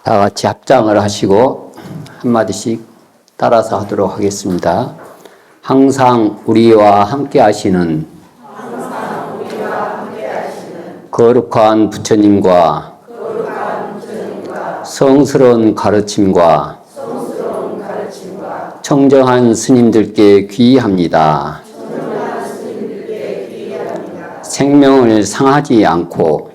다 같이 합장을 하시고 한마디씩 따라서 하도록 하겠습니다. 항상 우리와 함께 하시는 거룩한 부처님과 성스러운 가르침과 청정한 스님들께 귀의합니다. 생명을 상하지 않고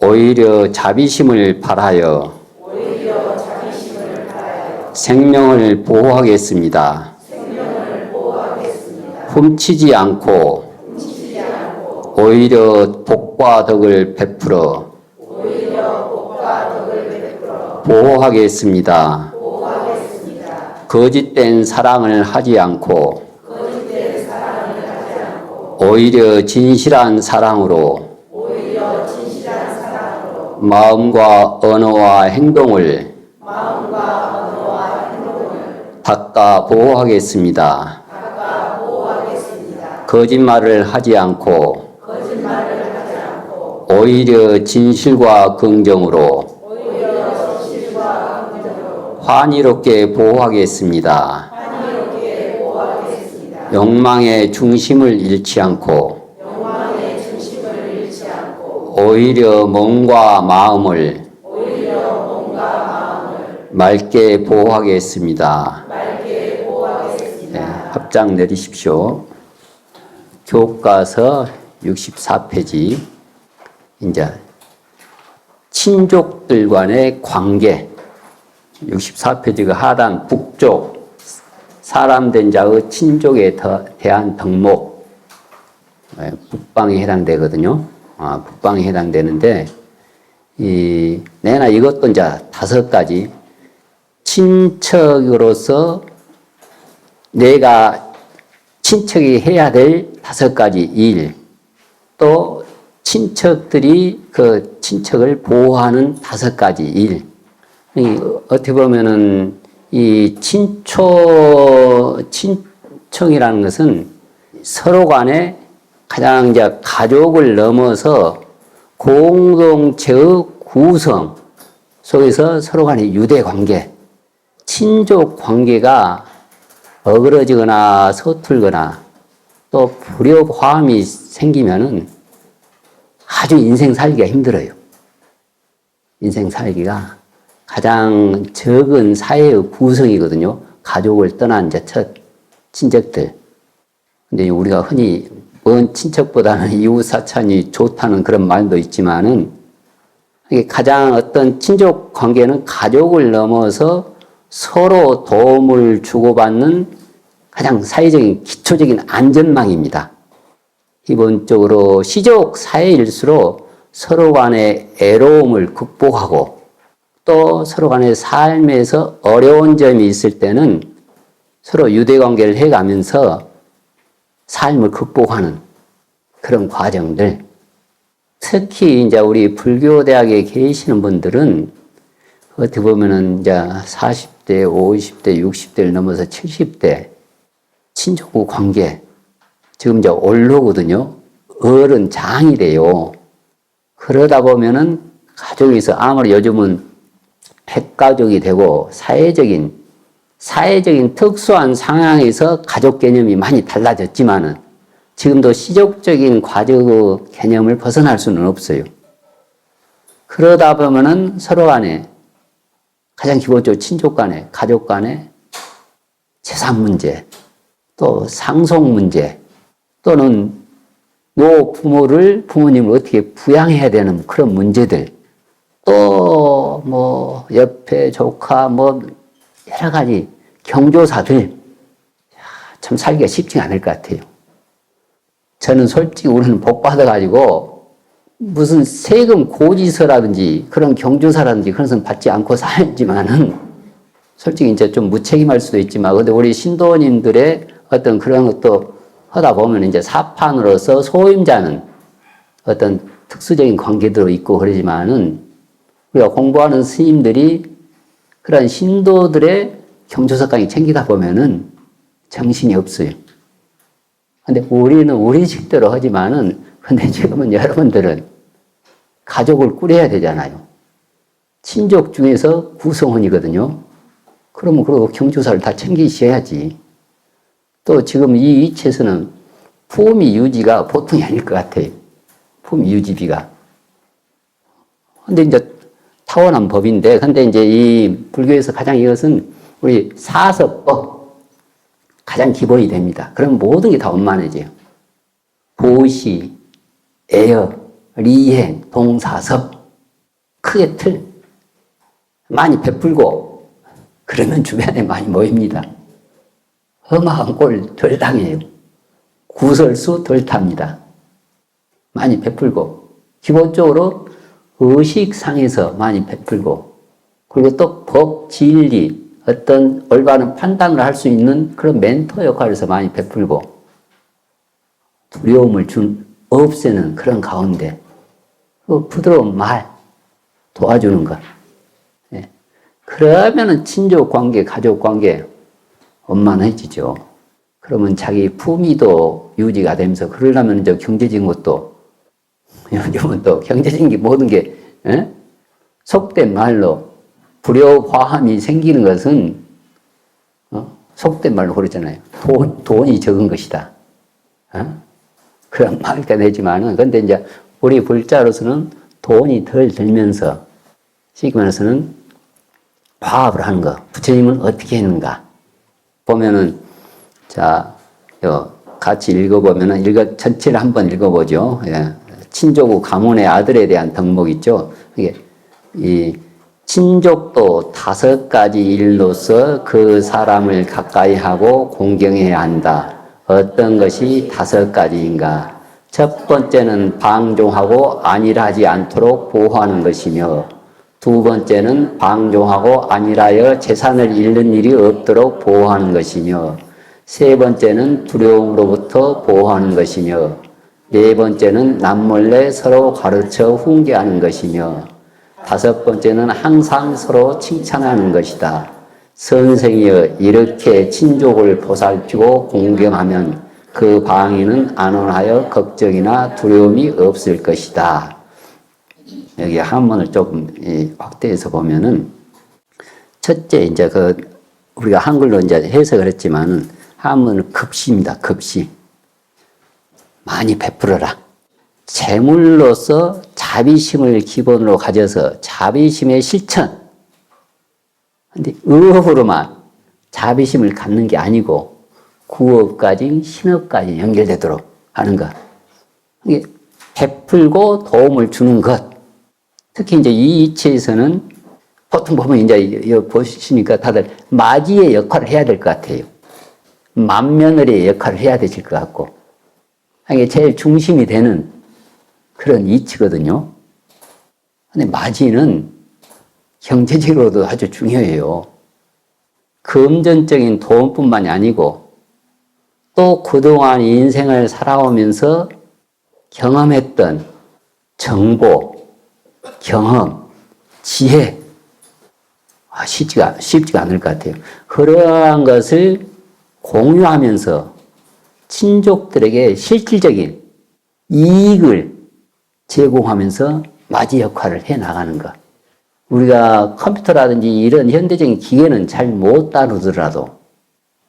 오히려 자비심을 발하여 생명을 보호하겠습니다. 훔치지 않고 오히려 복과 덕을 베풀어 보호하겠습니다. 거짓된 사랑을 하지 않고 오히려 진실한 사랑으로 마음과 언어와 행동을 닦아 보호하겠습니다. 거짓말을 하지 않고 오히려 진실과 긍정으로 환희롭게 보호하겠습니다. 욕망의 중심을 잃지 않고 오히려 몸과 마음을 맑게 보호하겠습니다. 네, 합장 내리십시오. 교과서 64페이지. 이제 친족들 간의 관계. 64페이지가 하단 북쪽 사람 된 자의 친족에 대한 덕목. 북방에 해당되거든요. 북방에 해당되는데, 내나 이것도 이제 5가지. 친척으로서 내가 친척이 해야 될 5가지 일. 또 친척들이 그 친척을 보호하는 5가지 일. 어떻게 보면은 이 친척이라는 것은 서로 간에 가장 이제 가족을 넘어서 공동체의 구성 속에서 서로 간의 유대 관계, 친족 관계가 어그러지거나 서툴거나 또 불협화음이 생기면은 아주 인생 살기가 힘들어요. 인생 살기가 가장 적은 사회의 구성이거든요. 가족을 떠난 이제 첫 친척들. 근데 우리가 흔히 먼 친척보다는 이웃 사촌이 좋다는 그런 말도 있지만은 가장 어떤 친족 관계는 가족을 넘어서 서로 도움을 주고받는 가장 사회적인 기초적인 안전망입니다. 기본적으로 시족 사회일수록 서로 간의 애로움을 극복하고 또 서로 간의 삶에서 어려운 점이 있을 때는 서로 유대관계를 해가면서 삶을 극복하는 그런 과정들. 특히 이제 우리 불교대학에 계시는 분들은 어떻게 보면은 이제 40대, 50대, 60대를 넘어서 70대 친족부 관계. 지금 이제 올로거든요. 어른 장이 돼요. 그러다 보면은 가족에서 아무리 요즘은 핵가족이 되고 사회적인 특수한 상황에서 가족 개념이 많이 달라졌지만은 지금도 시족적인 가족 개념을 벗어날 수는 없어요. 그러다 보면은 서로 간에 가장 기본적으로 친족 간에, 가족 간에 재산 문제, 또 상속 문제, 또는 부모님을 어떻게 부양해야 되는 그런 문제들, 또 뭐 옆에 조카 여러 가지 경조사들, 참 살기가 쉽지 않을 것 같아요. 저는 솔직히 우리는 복 받아가지고 무슨 세금 고지서라든지 그런 경조사라든지 그런 것은 받지 않고 살지만은 솔직히 이제 좀 무책임할 수도 있지만, 근데 우리 신도님들의 어떤 그런 것도 하다 보면 이제 사판으로서 소임자는 어떤 특수적인 관계도 있고 그러지만은 우리가 공부하는 스님들이 그런 신도들의 경조사까지 챙기다 보면은 정신이 없어요. 근데 우리는 우리 식대로 하지만은, 근데 지금은 여러분들은 가족을 꾸려야 되잖아요. 친족 중에서 구성원이거든요. 그러면 그리고 경조사를 다 챙기셔야지. 또 지금 이 위치에서는 품위 유지가 보통이 아닐 것 같아요. 품위 유지비가. 근데 이제 타원한 법인데, 근데 이제 이 불교에서 가장 이것은 우리 사서법 가장 기본이 됩니다. 그럼 모든 게 다 원만해져요. 보시, 애여, 리행, 동사섭. 크게 틀. 많이 베풀고, 그러면 주변에 많이 모입니다. 험한 꼴 덜 당해요. 구설수 덜 탑니다. 많이 베풀고, 기본적으로 의식상에서 많이 베풀고, 그리고 또 법, 진리, 어떤 올바른 판단을 할 수 있는 그런 멘토 역할에서 많이 베풀고, 두려움을 없애는 그런 가운데, 부드러운 말, 도와주는 것. 예. 그러면은 친족 관계, 가족 관계, 원만해지죠. 그러면 자기 품위도 유지가 되면서, 그러려면 이제 경제적인 것도, 요즘은 또 경제적인 게 모든 게, 예? 속된 말로, 불효화함이 생기는 것은, 속된 말로 그러잖아요. 돈이 적은 것이다. 그런 말가 되지만은, 근데 이제 우리 불자로서는 돈이 덜 들면서, 쉽게 말해서는 화합을 하는 거. 부처님은 어떻게 했는가? 보면은, 자, 같이 읽어보면은, 전체를 한번 읽어보죠. 예. 친족우 가문의 아들에 대한 덕목 있죠. 이게, 이, 친족도 5가지 일로서 그 사람을 가까이 하고 공경해야 한다. 어떤 것이 5가지인가? 첫 번째는 방종하고 안일하지 않도록 보호하는 것이며, 두 번째는 방종하고 안일하여 재산을 잃는 일이 없도록 보호하는 것이며, 세 번째는 두려움으로부터 보호하는 것이며, 네 번째는 남몰래 서로 가르쳐 훈계하는 것이며, 5번째는 항상 서로 칭찬하는 것이다. 선생이여, 이렇게 친족을 보살피고 공경하면 그 방위는 안온하여 걱정이나 두려움이 없을 것이다. 여기 한문을 조금 확대해서 보면은, 첫째, 이제 우리가 한글로 이제 해석을 했지만은, 한문은 급시입니다. 급시. 많이 베풀어라. 재물로서 자비심을 기본으로 가져서 자비심의 실천. 근데 의업으로만 자비심을 갖는 게 아니고 구업까지 신업까지 연결되도록 하는 것. 이게 베풀고 도움을 주는 것. 특히 이제 이 이치에서는 보통 보면 이제 보시니까 다들 마지의 역할을 해야 될 것 같아요. 맏며느리의 역할을 해야 되실 것 같고. 이게 제일 중심이 되는 그런 이치거든요. 근데 마지는 경제적으로도 아주 중요해요. 금전적인 도움뿐만이 아니고 또 그동안 인생을 살아오면서 경험했던 정보, 경험, 지혜, 쉽지가 않을 것 같아요. 그러한 것을 공유하면서 친족들에게 실질적인 이익을 제공하면서 맞이 역할을 해 나가는 것. 우리가 컴퓨터라든지 이런 현대적인 기계는 잘 못 다루더라도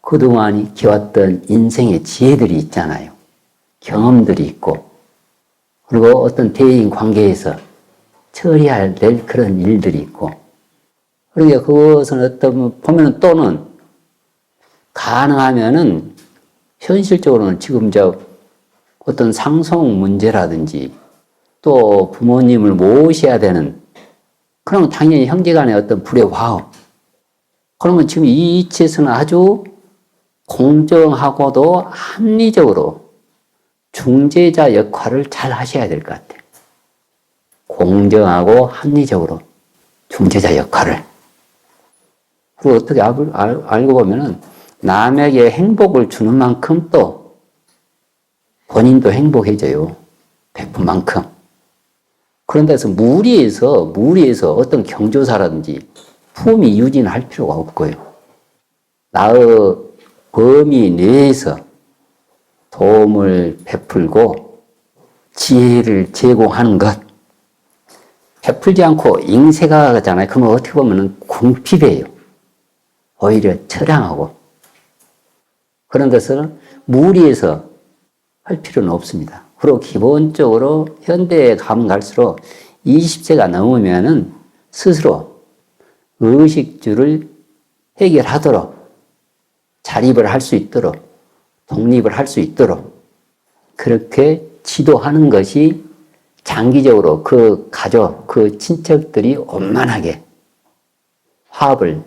그동안 익혀왔던 인생의 지혜들이 있잖아요. 경험들이 있고, 그리고 어떤 대인 관계에서 처리해야 될 그런 일들이 있고, 그러니까 그것은 보면은 또는 가능하면은 현실적으로는 지금 어떤 상속 문제라든지 또 부모님을 모셔야 되는, 그러면 당연히 형제간의 어떤 불의 화합. 그러면 지금 이 이치에서는 아주 공정하고도 합리적으로 중재자 역할을 잘 하셔야 될 것 같아요. 공정하고 합리적으로 중재자 역할을. 그리고 어떻게 알고 보면은 남에게 행복을 주는 만큼 또 본인도 행복해져요. 베푼 만큼. 그런 데서 무리해서 어떤 경조사라든지 품위 유지는 할 필요가 없고요. 나의 범위 내에서 도움을 베풀고 지혜를 제공하는 것. 베풀지 않고 잉세가 하잖아요. 그러면 어떻게 보면 궁핍해요. 오히려 처량하고. 그런 것을 무리해서 할 필요는 없습니다. 그리고 기본적으로 현대에 가면 갈수록 20세가 넘으면은 스스로 의식주를 해결하도록 자립을 할 수 있도록 독립을 할 수 있도록 그렇게 지도하는 것이 장기적으로 그 가족, 그 친척들이 원만하게 화합을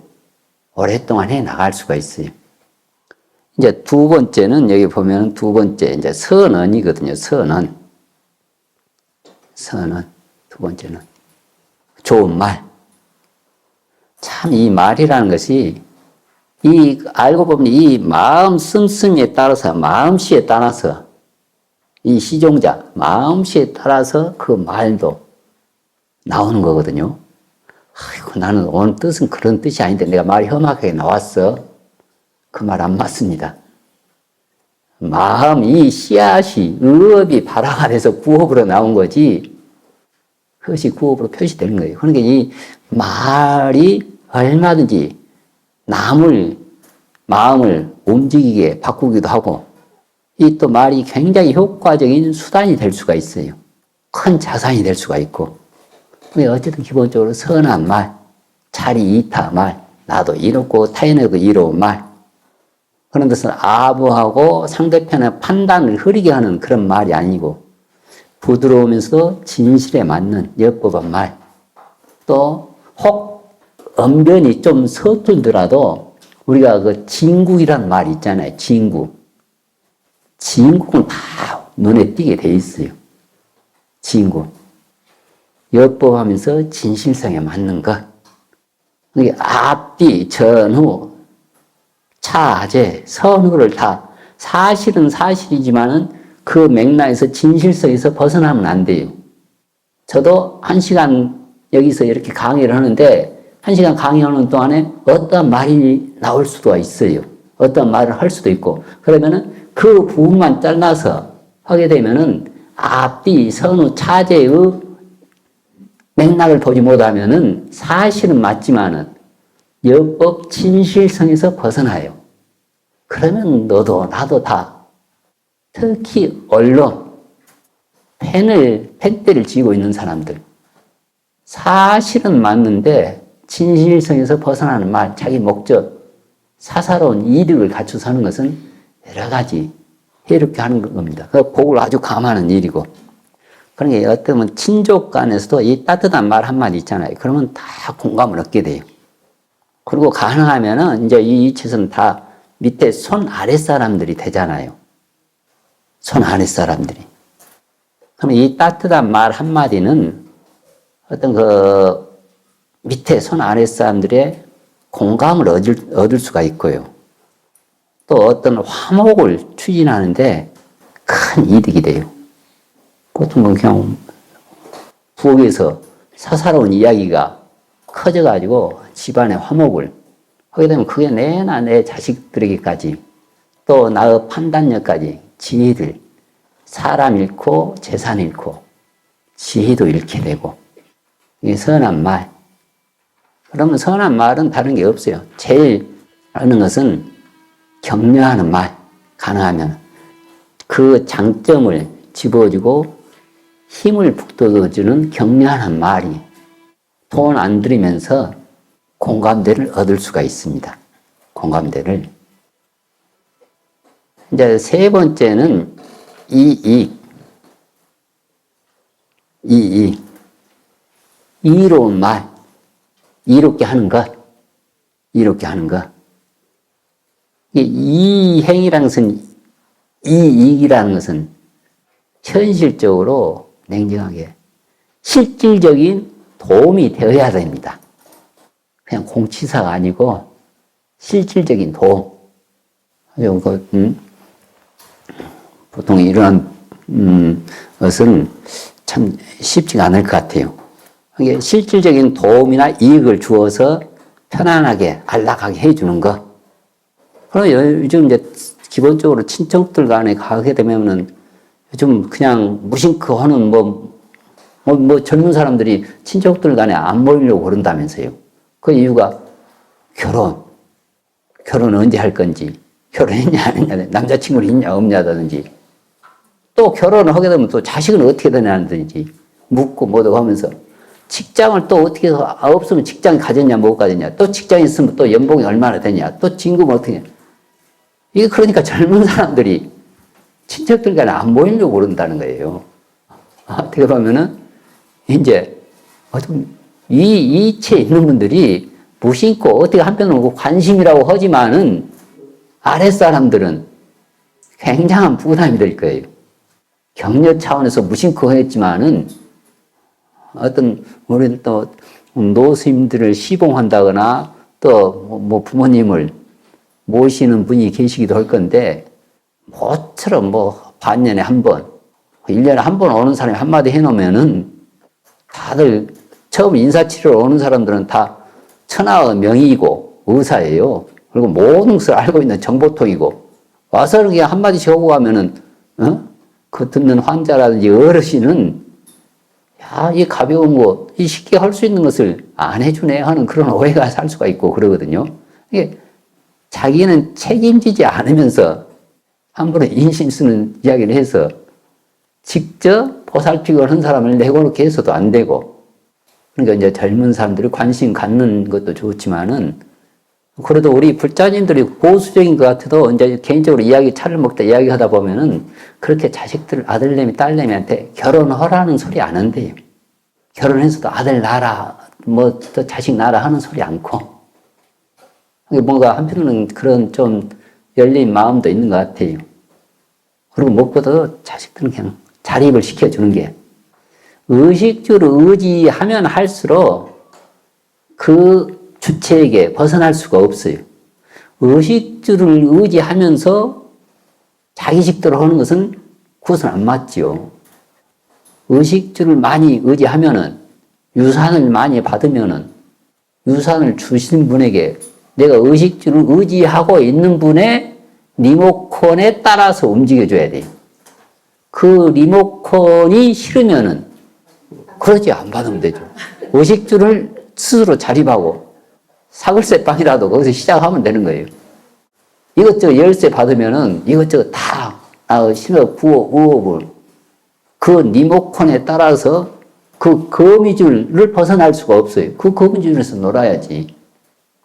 오랫동안 해 나갈 수가 있어요. 이제 두 번째는 여기 보면 두 번째 이제 선언이거든요. 선언. 선언. 두 번째는 좋은 말. 참 이 말이라는 것이 이 알고 보면 이 마음 씀씀이에 따라서 마음씨에 따라서 이 시종자 마음씨에 따라서 그 말도 나오는 거거든요. 아이고 나는 오늘 뜻은 그런 뜻이 아닌데 내가 말이 험하게 나왔어. 그 말 안 맞습니다. 마음 이 씨앗이 의업이 발화가 돼서 구업으로 나온 거지 그것이 구업으로 표시되는 거예요. 그러니까 이 말이 얼마든지 남을 마음을 움직이게 바꾸기도 하고 이 또 말이 굉장히 효과적인 수단이 될 수가 있어요. 큰 자산이 될 수가 있고 어쨌든 기본적으로 선한 말, 차리 이타 말, 나도 이롭고 타인에도 이로운 말 그런 것은 아부하고 상대편의 판단을 흐리게 하는 그런 말이 아니고 부드러우면서도 진실에 맞는 옅법한 말 또 혹 언변이 좀 서툴더라도 우리가 그 진국이라는 말 있잖아요. 진국. 진국은 다 눈에 띄게 돼 있어요. 진국. 옅법하면서 진실성에 맞는 것. 이게 앞뒤, 전후, 차제, 선후를 다 사실은 사실이지만은 그 맥락에서 진실성에서 벗어나면 안 돼요. 저도 1시간 여기서 이렇게 강의를 하는데 1시간 강의하는 동안에 어떤 말이 나올 수도 있어요. 어떤 말을 할 수도 있고 그러면은 그 부분만 잘라서 하게 되면은 앞뒤, 선후, 차제의 맥락을 보지 못하면은 사실은 맞지만은 옅법 진실성에서 벗어나요. 그러면 너도 나도 다 특히 언론, 펜대를 쥐고 있는 사람들 사실은 맞는데 진실성에서 벗어나는 말, 자기 목적, 사사로운 이득을 갖춰서 하는 것은 여러 가지 해롭게 하는 겁니다. 그 복을 아주 감하는 일이고 그러니까 어쩌면 친족 간에서도 이 따뜻한 말 한마디 있잖아요. 그러면 다 공감을 얻게 돼요. 그리고 가능하면은 이제 이 이치에서는 다 밑에 손 아래 사람들이 되잖아요. 손 아래 사람들이. 그럼 이 따뜻한 말 한마디는 어떤 그 밑에 손 아래 사람들의 공감을 얻을 수가 있고요. 또 어떤 화목을 추진하는데 큰 이득이 돼요. 보통 그냥 부엌에서 사사로운 이야기가 커져가지고 집안의 화목을 하게 되면 그게 내나 내 자식들에게까지 또 나의 판단력까지 지혜들 사람 잃고 재산 잃고 지혜도 잃게 되고 이게 선한 말. 그러면 선한 말은 다른 게 없어요. 제일 하는 것은 격려하는 말. 가능하면 그 장점을 집어주고 힘을 북돋워주는 격려하는 말이 돈 안 들이면서 공감대를 얻을 수가 있습니다. 공감대를. 이제 세 번째는 이익. 이로운 말. 이롭게 하는 것. 이롭게 하는 것. 이 행위라는 것은, 이익이라는 것은 현실적으로 냉정하게 실질적인 도움이 되어야 됩니다. 그냥 공치사가 아니고 실질적인 도움. 보통 이런 것은 참 쉽지가 않을 것 같아요. 이게 실질적인 도움이나 이익을 주어서 편안하게 안락하게 해주는 것. 그럼 요즘 이제 기본적으로 친척들 간에 가게 되면은 요즘 그냥 무심코 하는 뭐 뭐 젊은 사람들이 친척들 간에 안 모이려고 그런다면서요. 그 이유가 결혼 언제 할 건지, 결혼했냐 안 했냐, 남자친구를 있냐 없냐든지, 또 결혼을 하게 되면 또 자식은 어떻게 되냐든지 묻고 뭐도 하면서, 직장을 또 어떻게 해서 없으면 직장 가졌냐 못 가졌냐, 또 직장 있으면 또 연봉이 얼마나 되냐, 또 진급 어떻게. 이게 그러니까 젊은 사람들이 친척들 간에 안 모이려고 그런다는 거예요. 어떻게 보면은 이제 이체 있는 분들이 무심코 어떻게 한편으로 관심이라고 하지만은 아랫사람들은 굉장한 부담이 될 거예요. 격려 차원에서 무심코 했지만은 어떤 우리 또 노스님들을 시봉한다거나 또 뭐 부모님을 모시는 분이 계시기도 할 건데, 모처럼 뭐 반년에 한 번, 1년에 한 번 오는 사람이 한마디 해놓으면은 다들 처음 인사치료로 오는 사람들은 다 천하의 명의이고 의사예요. 그리고 모든 것을 알고 있는 정보통이고, 와서 그냥 한마디씩 하고 가면은 그 듣는 환자라든지 어르신은 야, 이 가벼운 거, 이 쉽게 할 수 있는 것을 안 해주네 하는 그런 오해가 살 수가 있고 그러거든요. 이게 자기는 책임지지 않으면서 함부로 인심 쓰는 이야기를 해서 직접 보살피고 하는 사람을 내고놓게 해서도 안 되고, 그러니까 이제 젊은 사람들이 관심 갖는 것도 좋지만은, 그래도 우리 불자님들이 보수적인 것 같아도 이제 개인적으로 차를 먹다 이야기하다 보면은 그렇게 자식들, 아들내미, 딸내미한테 결혼하라는 소리 안 한대요. 결혼해서도 아들 낳아라, 뭐 또 자식 낳아라 하는 소리 않고. 뭔가 한편으로는 그런 좀 열린 마음도 있는 것 같아요. 그리고 무엇보다도 자식들은 그냥 자립을 시켜주는 게, 의식주를 의지하면 할수록 그 주체에게 벗어날 수가 없어요. 의식주를 의지하면서 자기식대로 하는 것은 그것은 안 맞지요. 의식주를 많이 의지하면은, 유산을 많이 받으면은, 유산을 주신 분에게 내가 의식주를 의지하고 있는 분의 리모컨에 따라서 움직여줘야 돼요. 그 리모컨이 싫으면은 그러지 안 받으면 되죠. 의식주를 스스로 자립하고 사글세빵이라도 거기서 시작하면 되는 거예요. 이것저것 열쇠 받으면은 이것저것 다 신어 구호 의업을 그 리모컨에 따라서 그 거미줄을 벗어날 수가 없어요. 그 거미줄에서 놀아야지.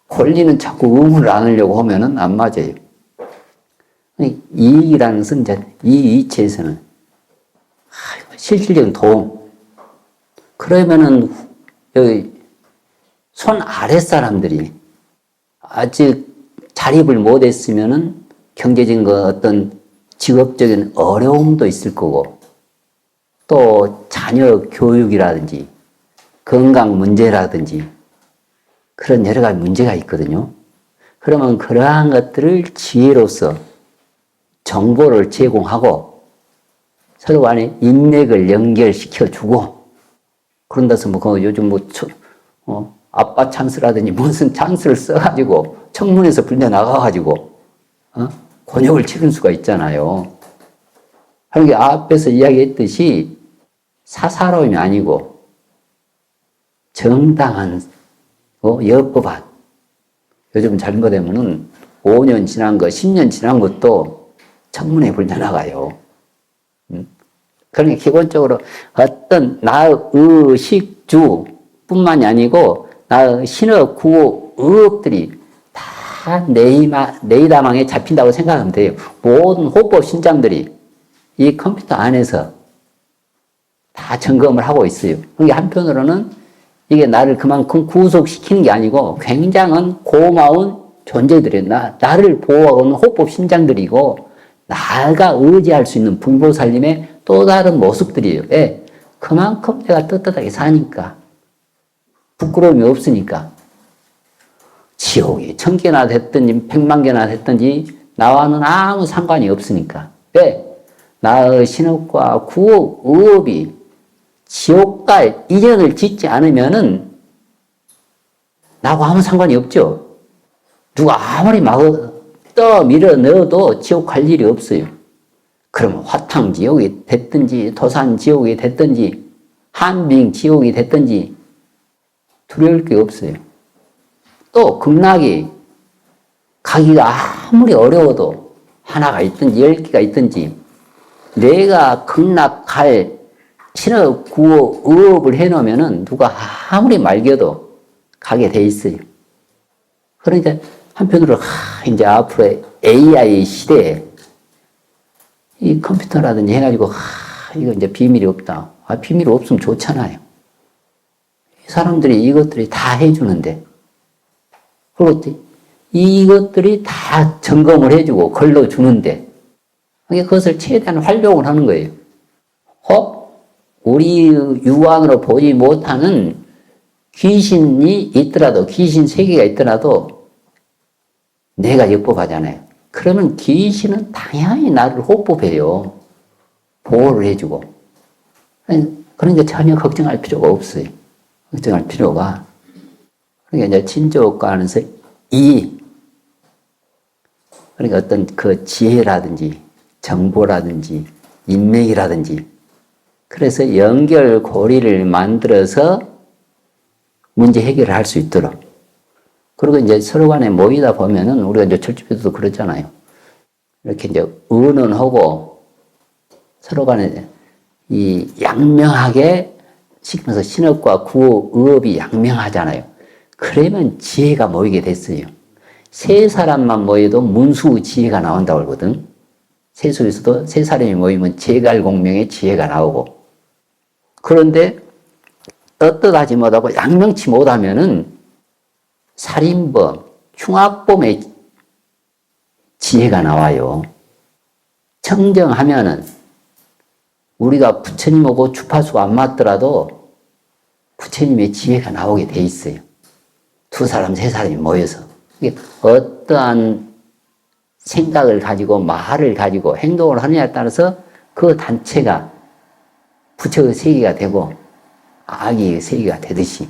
권리는 자꾸 의무를 안으려고 하면은 안 맞아요. 이익이라는 것은 이제 이 이치에서는 실질적인 도움. 그러면은 여기 손 아래 사람들이 아직 자립을 못했으면은 경제적인 거 어떤 직업적인 어려움도 있을 거고, 또 자녀 교육이라든지 건강 문제라든지 그런 여러 가지 문제가 있거든요. 그러면 그러한 것들을 지혜로서 정보를 제공하고 서로 간에 인맥을 연결시켜주고, 그런다서 뭐 요즘 아빠 찬스라든지 무슨 찬스를 써가지고 청문회에서 불려 나가가지고 곤욕을 치를 수가 있잖아요. 그러니까 앞에서 이야기했듯이 사사로움이 아니고 정당한 여법안. 요즘 잘못되면은 5년 지난 거, 10년 지난 것도 청문회에 불려 나가요. 그러니까 기본적으로 어떤 나의 의식주 뿐만이 아니고 나의 신의 구호 의업들이 다 네이다망에 잡힌다고 생각하면 돼요. 모든 호법 신장들이 이 컴퓨터 안에서 다 점검을 하고 있어요. 그러니까 한편으로는 이게 나를 그만큼 구속시키는 게 아니고 굉장한 고마운 존재들이에요. 나를 보호하고 있는 호법 신장들이고, 나가 의지할 수 있는 불보살님의 또 다른 모습들이에요. 예, 그만큼 내가 떳떳하게 사니까, 부끄러움이 없으니까, 지옥이 1000개나 됐든지 100만 개나 됐든지 나와는 아무 상관이 없으니까. 왜? 나의 신업과 구업, 의업이 지옥갈 이전을 짓지 않으면은 나하고 아무 상관이 없죠. 누가 아무리 막 밀어 넣어도 지옥 갈 일이 없어요. 그러면 화탕지옥이 됐든지 도산지옥이 됐든지 한빙 지옥이 됐든지 두려울 게 없어요. 또 극락이 가기가 아무리 어려워도 하나가 있든지 10개가 있든지 내가 극락할 신의 구호 의업을 해놓으면은 누가 아무리 말겨도 가게 돼 있어요. 그러니까 한편으로 이제 앞으로 AI 시대에 이 컴퓨터라든지 해가지고 이거 이제 비밀이 없다. 비밀이 없으면 좋잖아요. 사람들이 이것들이 다 해주는데 그리고 이것들이 다 점검을 해주고 걸러주는데 그것을 최대한 활용을 하는 거예요. 우리 육안으로 보지 못하는 귀신이 있더라도 귀신 세계가 있더라도 내가 역법하잖아요. 그러면 귀신은 당연히 나를 호법해요. 보호를 해주고. 그러니까 전혀 걱정할 필요가 없어요. 걱정할 필요가. 그러니까 이제 친족과 하면서 그러니까 어떤 그 지혜라든지 정보라든지 인맥이라든지 그래서 연결고리를 만들어서 문제 해결을 할 수 있도록. 그리고 이제 서로 간에 모이다 보면은 우리가 이제 철집에도 그러잖아요. 이렇게 이제 의논하고 서로 간에 이 양명하게 시키면서 신업과 구호, 의업이 양명하잖아요. 그러면 지혜가 모이게 됐어요. 세 사람만 모여도 문수 지혜가 나온다고 하거든. 세속에서도 세 사람이 모이면 제갈공명의 지혜가 나오고. 그런데 떳떳하지 못하고 양명치 못하면은 살인범, 흉악범의 지혜가 나와요. 청정하면은 우리가 부처님하고 주파수가 안 맞더라도 부처님의 지혜가 나오게 돼 있어요. 두 사람, 세 사람이 모여서. 어떠한 생각을 가지고 말을 가지고 행동을 하느냐에 따라서 그 단체가 부처의 세계가 되고 악의 세계가 되듯이.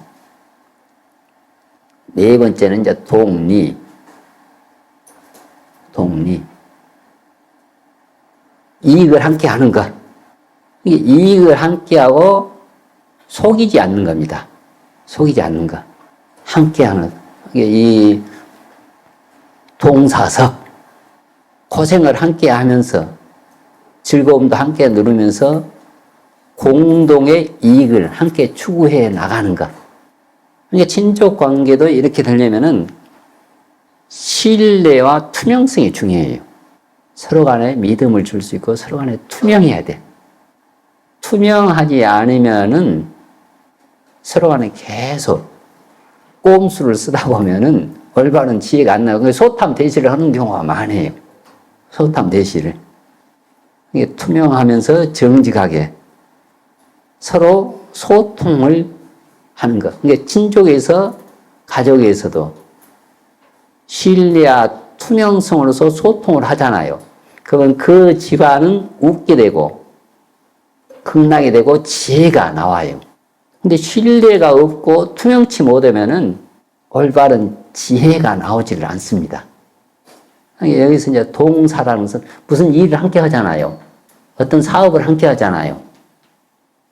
네 번째는 이제 동리. 이익을 함께 하는 것. 이익을 함께 하고 속이지 않는 겁니다. 속이지 않는 것. 함께 하는. 이 동사석. 고생을 함께 하면서 즐거움도 함께 누리면서 공동의 이익을 함께 추구해 나가는 것. 그러니까 친족 관계도 이렇게 되려면은 신뢰와 투명성이 중요해요. 서로 간에 믿음을 줄 수 있고 서로 간에 투명해야 돼. 투명하지 않으면은 서로 간에 계속 꼼수를 쓰다 보면은 올바른 지혜가 안 나고 소탐 대시를 하는 경우가 많아요. 소탐 대시를. 이게 투명하면서 정직하게 서로 소통을 하는 것. 그러니까 친족에서 가족에서도 신뢰와 투명성으로서 소통을 하잖아요. 그러면 그 집안은 웃게 되고 극락이 되고 지혜가 나와요. 근데 신뢰가 없고 투명치 못하면은 올바른 지혜가 나오지를 않습니다. 여기서 이제 동사라는 것은 무슨 일을 함께 하잖아요. 어떤 사업을 함께 하잖아요.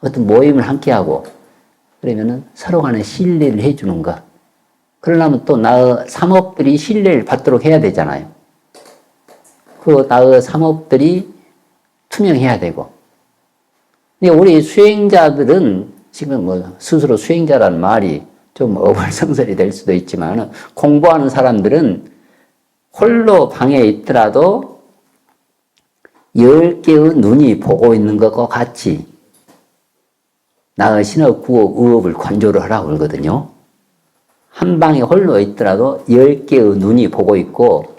어떤 모임을 함께 하고 그러면은 서로 간에 신뢰를 해주는 것. 그러려면 또 나의 삼업들이 신뢰를 받도록 해야 되잖아요. 그 나의 삼업들이 투명해야 되고. 근데 우리 수행자들은 지금 뭐 스스로 수행자라는 말이 좀 어불성설이 될 수도 있지만 공부하는 사람들은 홀로 방에 있더라도 10개의 눈이 보고 있는 것과 같이 나의 신의 구호 의업을 관조를 하라고 그러거든요. 한 방에 홀로 있더라도 10개의 눈이 보고 있고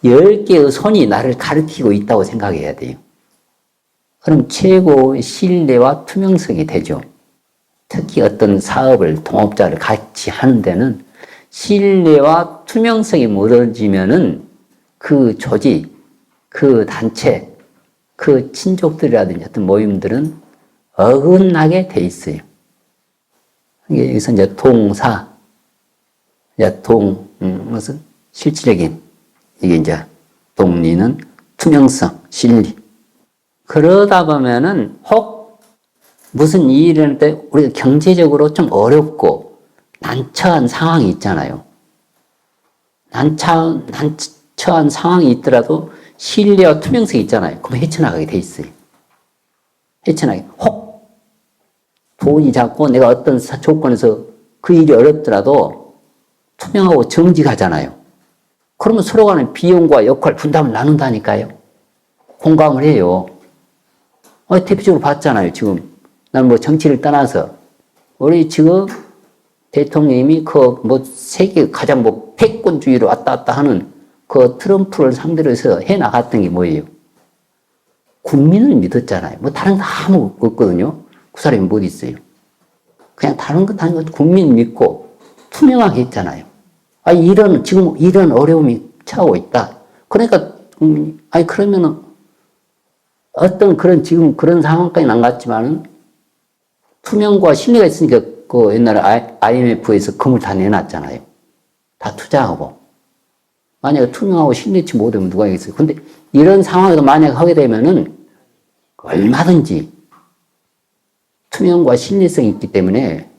10개의 손이 나를 가리키고 있다고 생각해야 돼요. 그럼 최고의 신뢰와 투명성이 되죠. 특히 어떤 사업을 동업자를 같이 하는 데는 신뢰와 투명성이 무너지면은 그 조직, 그 단체, 그 친족들이라든지 어떤 모임들은 어긋나게 돼 있어요. 여기서 이제 동사, 무슨 실질적인, 이게 이제 동리는 투명성, 실리. 그러다 보면은 혹 무슨 일이 일어날 때 우리가 경제적으로 좀 어렵고 난처한 상황이 있잖아요. 난처한 상황이 있더라도 신뢰와 투명성이 있잖아요. 그럼 헤쳐나가게 돼 있어요. 헤쳐나가게. 혹 돈이 작고 내가 어떤 조건에서 그 일이 어렵더라도 투명하고 정직하잖아요. 그러면 서로 간에 비용과 역할 분담을 나눈다니까요. 공감을 해요. 대표적으로 봤잖아요. 지금 난 뭐 정치를 떠나서 우리 지금 대통령님이 세계 가장 패권주의로 왔다 갔다 하는 그 트럼프를 상대로 해서 해 나갔던 게 뭐예요? 국민을 믿었잖아요. 다른 거 아무 없거든요. 그 사람이 뭐 있어요? 그냥 다른 거 다른 거 국민 믿고 투명하게 했잖아요. 지금 이런 어려움이 처하고 있다. 그러니까 그러면은 어떤 지금 그런 상황까지는 안 갔지만은 투명과 신뢰가 있으니까 그 옛날에 IMF에서 금을 다 내놨잖아요. 다 투자하고. 만약에 투명하고 신뢰치 못하면 누가 하겠어요. 근데 이런 상황에도 만약에 하게 되면은 얼마든지 투명과 신뢰성이 있기 때문에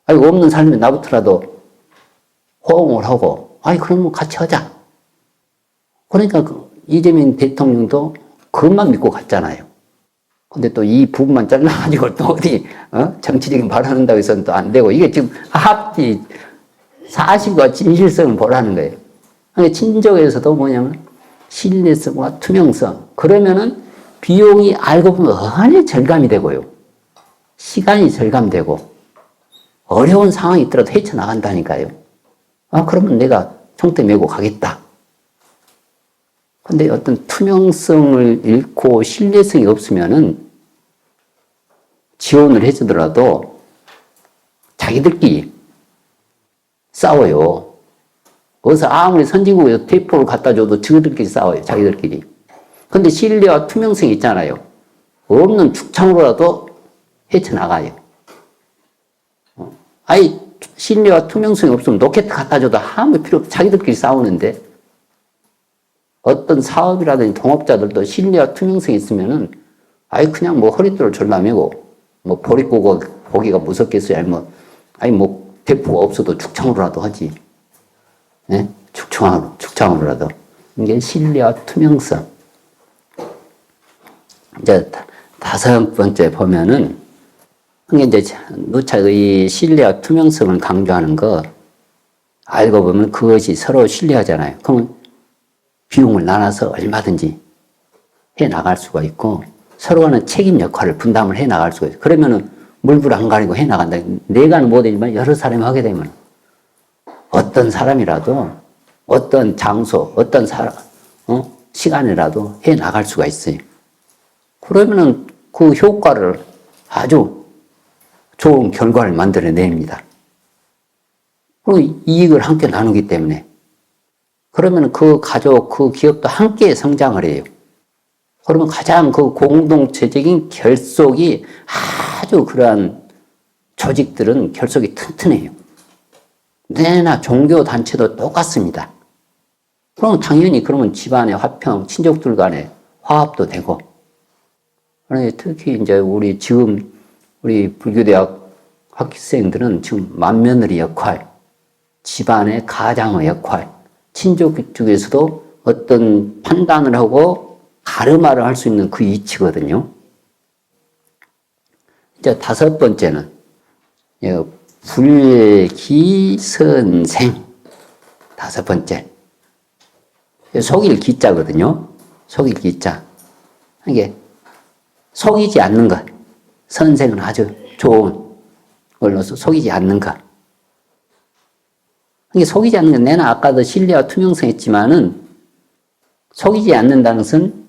없는 삶에 나부터라도 호응을 하고 그러면 같이 하자. 그러니까 이재명 대통령도 그것만 믿고 갔잖아요. 근데 또 이 부분만 잘라가지고 또 어디 정치적인 발언한다고 해서는 또 안 되고 이게 지금 합디 사실과 진실성을 보라는 거예요. 그러니까 친족에서도 뭐냐면 신뢰성과 투명성. 그러면은 비용이 알고 보면 어안이 절감이 되고요. 시간이 절감되고 어려운 상황이 있더라도 헤쳐나간다니까요. 그러면 내가 총대 메고 가겠다. 근데 어떤 투명성을 잃고 신뢰성이 없으면은 지원을 해주더라도 자기들끼리 싸워요. 어디서 아무리 선진국에서 대포를 갖다 줘도 저들끼리 싸워요. 자기들끼리. 근데 신뢰와 투명성이 있잖아요. 없는 축창으로라도 헤쳐나가요. 신뢰와 투명성이 없으면 로켓 갖다 줘도 아무 필요 없어. 자기들끼리 싸우는데 어떤 사업이라든지 동업자들도 신뢰와 투명성이 있으면은 그냥 허리띠를 졸라매고 보릿고개 보기가 무섭겠어요. 대포가 없어도 축창으로라도 하지. 예? 축창으로라도. 이게 신뢰와 투명성. 이제 5번째 보면은 이게 이제 누차 이 신뢰와 투명성을 강조하는 거 알고 보면 그것이 서로 신뢰하잖아요. 그러면 비용을 나눠서 얼마든지 해 나갈 수가 있고 서로 간의 책임 역할을 분담을 해 나갈 수가 있어요. 그러면은 물불 안 가리고 해 나간다. 내가는 못하지만 여러 사람이 하게 되면 어떤 사람이라도 어떤 장소, 어떤 시간이라도 해 나갈 수가 있어요. 그러면은 그 효과를 아주 좋은 결과를 만들어냅니다. 그리고 이익을 함께 나누기 때문에 그러면 그 가족, 그 기업도 함께 성장을 해요. 그러면 가장 그 공동체적인 결속이 아주 그러한 조직들은 결속이 튼튼해요. 내나 종교단체도 똑같습니다. 그럼 당연히 그러면 집안의 화평, 친족들 간의 화합도 되고. 특히 이제 우리 불교대학 학생들은 지금 맏며느리 역할, 집안의 가장의 역할, 친족 쪽에서도 어떤 판단을 하고 가르마를 할 수 있는 그 위치거든요. 이제 5번째는 불기선생. 5번째. 속일 기자거든요. 속일 기자. 이게 속이지 않는 것. 선생은 아주 좋은 걸로서 속이지 않는 것. 이게 속이지 않는 건 내가 아까도 신뢰와 투명성 했지만은 속이지 않는다는 것은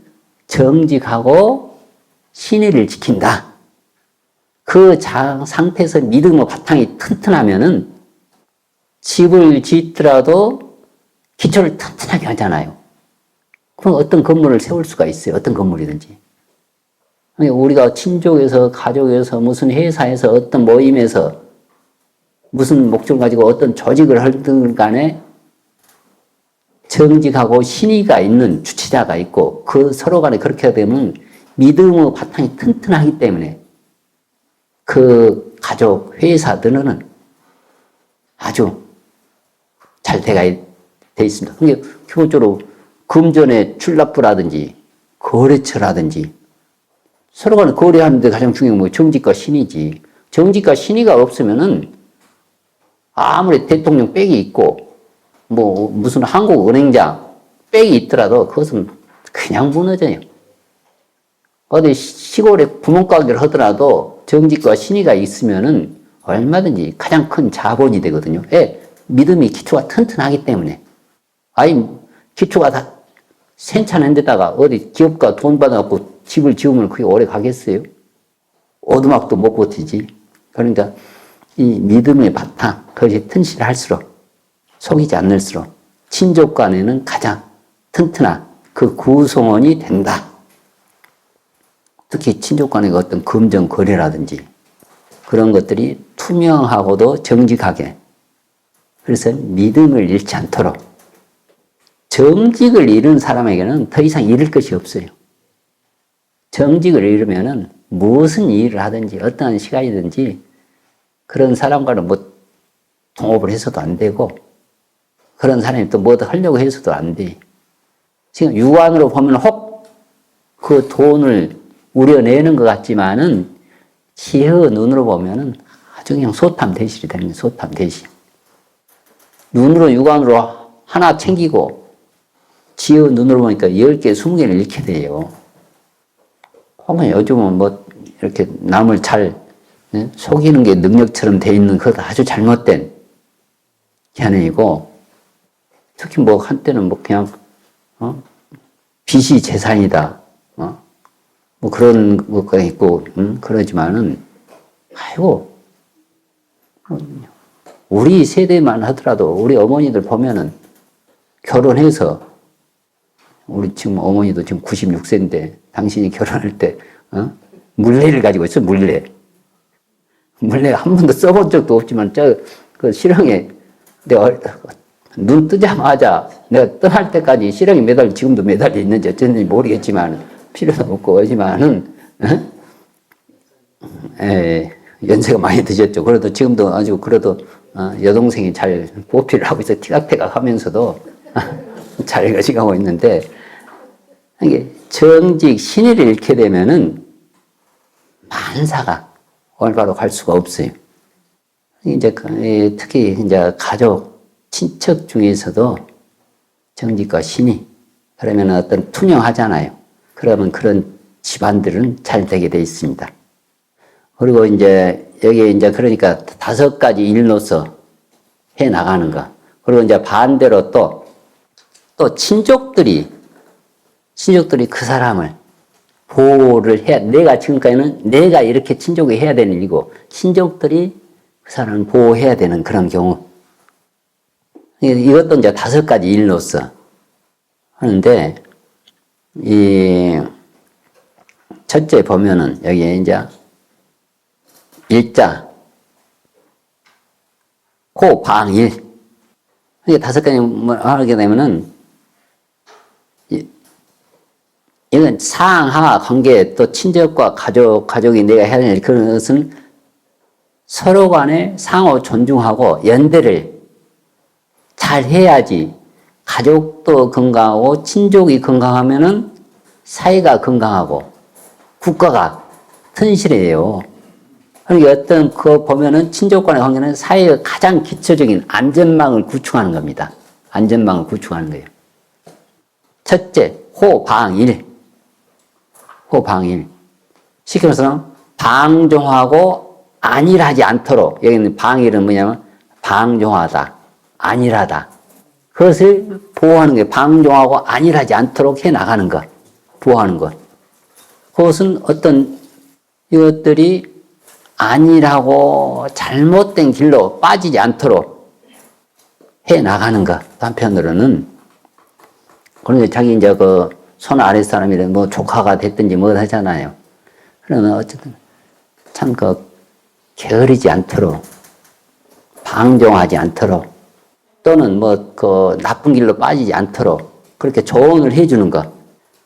정직하고 신의를 지킨다. 그 상태에서 믿음의 바탕이 튼튼하면은 집을 짓더라도 기초를 튼튼하게 하잖아요. 그럼 어떤 건물을 세울 수가 있어요. 어떤 건물이든지. 우리가 친족에서, 가족에서, 무슨 회사에서, 어떤 모임에서 무슨 목적을 가지고 어떤 조직을 하든 간에 정직하고 신의가 있는 주체자가 있고 그 서로 간에 그렇게 되면 믿음의 바탕이 튼튼하기 때문에 그 가족 회사들은 아주 잘 돼 있습니다. 그게 기본적으로 금전의 출납부라든지 거래처라든지 서로 간에 거래하는데 가장 중요한 뭐 정직과 신의지. 정직과 신의가 없으면은 아무리 대통령 백이 있고 뭐 무슨 한국은행장 백이 있더라도 그것은 그냥 무너져요. 어디 시골에 구멍가게를 하더라도 정직과 신의가 있으면은 얼마든지 가장 큰 자본이 되거든요. 예, 믿음이 기초가 튼튼하기 때문에. 아니, 기초가 다 센찬한 데다가 어디 기업가 돈 받아갖고 집을 지으면 그게 오래 가겠어요? 오두막도 못 버티지. 그러니까 이 믿음의 바탕, 그것이 튼실할수록, 속이지 않을수록 친족 간에는 가장 튼튼한 그 구성원이 된다. 특히 친족 간의 어떤 금전 거래라든지 그런 것들이 투명하고도 정직하게, 그래서 믿음을 잃지 않도록, 정직을 잃은 사람에게는 더 이상 잃을 것이 없어요. 정직을 잃으면은 무슨 일을 하든지 어떠한 시간이든지 그런 사람과는 뭐 동업을 해서도 안 되고 그런 사람이 또 뭐도 하려고 해서도 안 돼. 지금 육안으로 보면 혹 그 돈을 우려내는 것 같지만은 지혜의 눈으로 보면은 아주 그냥 소탐 대실이 되는 거예요. 소탐 대실. 눈으로 육안으로 하나 챙기고 지혜의 눈으로 보니까 10개, 20개를 잃게 돼요. 혹은 요즘은 뭐 이렇게 남을 잘 속이는 게 능력처럼 돼 있는 그것 아주 잘못된 견해이고, 특히 뭐 한때는 뭐 그냥 빚이 재산이다, 뭐 그런 것가 있고 그러지만은 아이고 우리 세대만 하더라도 우리 어머니들 보면은 결혼해서, 우리 지금 어머니도 지금 96세인데 당신이 결혼할 때 물레를 가지고 있어. 물레 한 번도 써본 적도 없지만 그 실형에 내가 눈 뜨자마자 내가 떠날 때까지 실형에 지금도 매달려 있는지 어쩐지 모르겠지만 필요도 없고 하지만은 연세가 많이 드셨죠. 그래도 지금도 아주 그래도 여동생이 잘 보필을 하고 있어. 티각태각 하면서도 잘 가져가고 있는데, 이게 정직 신의를 잃게 되면은 만사가 올바로 갈 수가 없어요. 이제 특히 이제 가족, 친척 중에서도 정직과 신의, 그러면 어떤 투명하잖아요. 그러면 그런 집안들은 잘 되게 돼 있습니다. 그리고 이제 여기에 이제 그러니까 5가지 일로서 해 나가는 거. 그리고 이제 반대로 또 친족들이 그 사람을 보호를 해야, 내가 지금까지는 내가 이렇게 친족이 해야 되는 일이고, 친족들이 그 사람을 보호해야 되는 그런 경우. 이것도 이제 5가지 일로서 하는데, 이 첫째 보면은 여기에 이제 일자, 고, 방, 일. 이게 5가지 뭐 하게 되면은 이건 상하 관계, 또 친족과 가족이 내가 해야 되는 그런 것은 서로 간에 상호 존중하고 연대를 잘 해야지 가족도 건강하고 친족이 건강하면은 사회가 건강하고 국가가 튼실해요. 그러니까 어떤 그거 보면은 친족 간의 관계는 사회의 가장 기초적인 안전망을 구축하는 겁니다. 안전망을 구축하는 거예요. 첫째, 호방일. 호방일. 쉽게 말해서 방종하고 안일하지 않도록, 여기는 방일은 뭐냐면 방종하다, 안일하다. 그것을 보호하는 게 방종하고 안일하지 않도록 해 나가는 것, 보호하는 것. 그것은 어떤 이것들이 안일하고 잘못된 길로 빠지지 않도록 해 나가는 것. 한편으로는 그러니까 자기 이제 그 손 아래 사람이든 뭐 조카가 됐든지 뭐 하잖아요. 그러면 어쨌든 참 그 게으르지 않도록, 방종하지 않도록, 또는 뭐 그 나쁜 길로 빠지지 않도록 그렇게 조언을 해주는 것.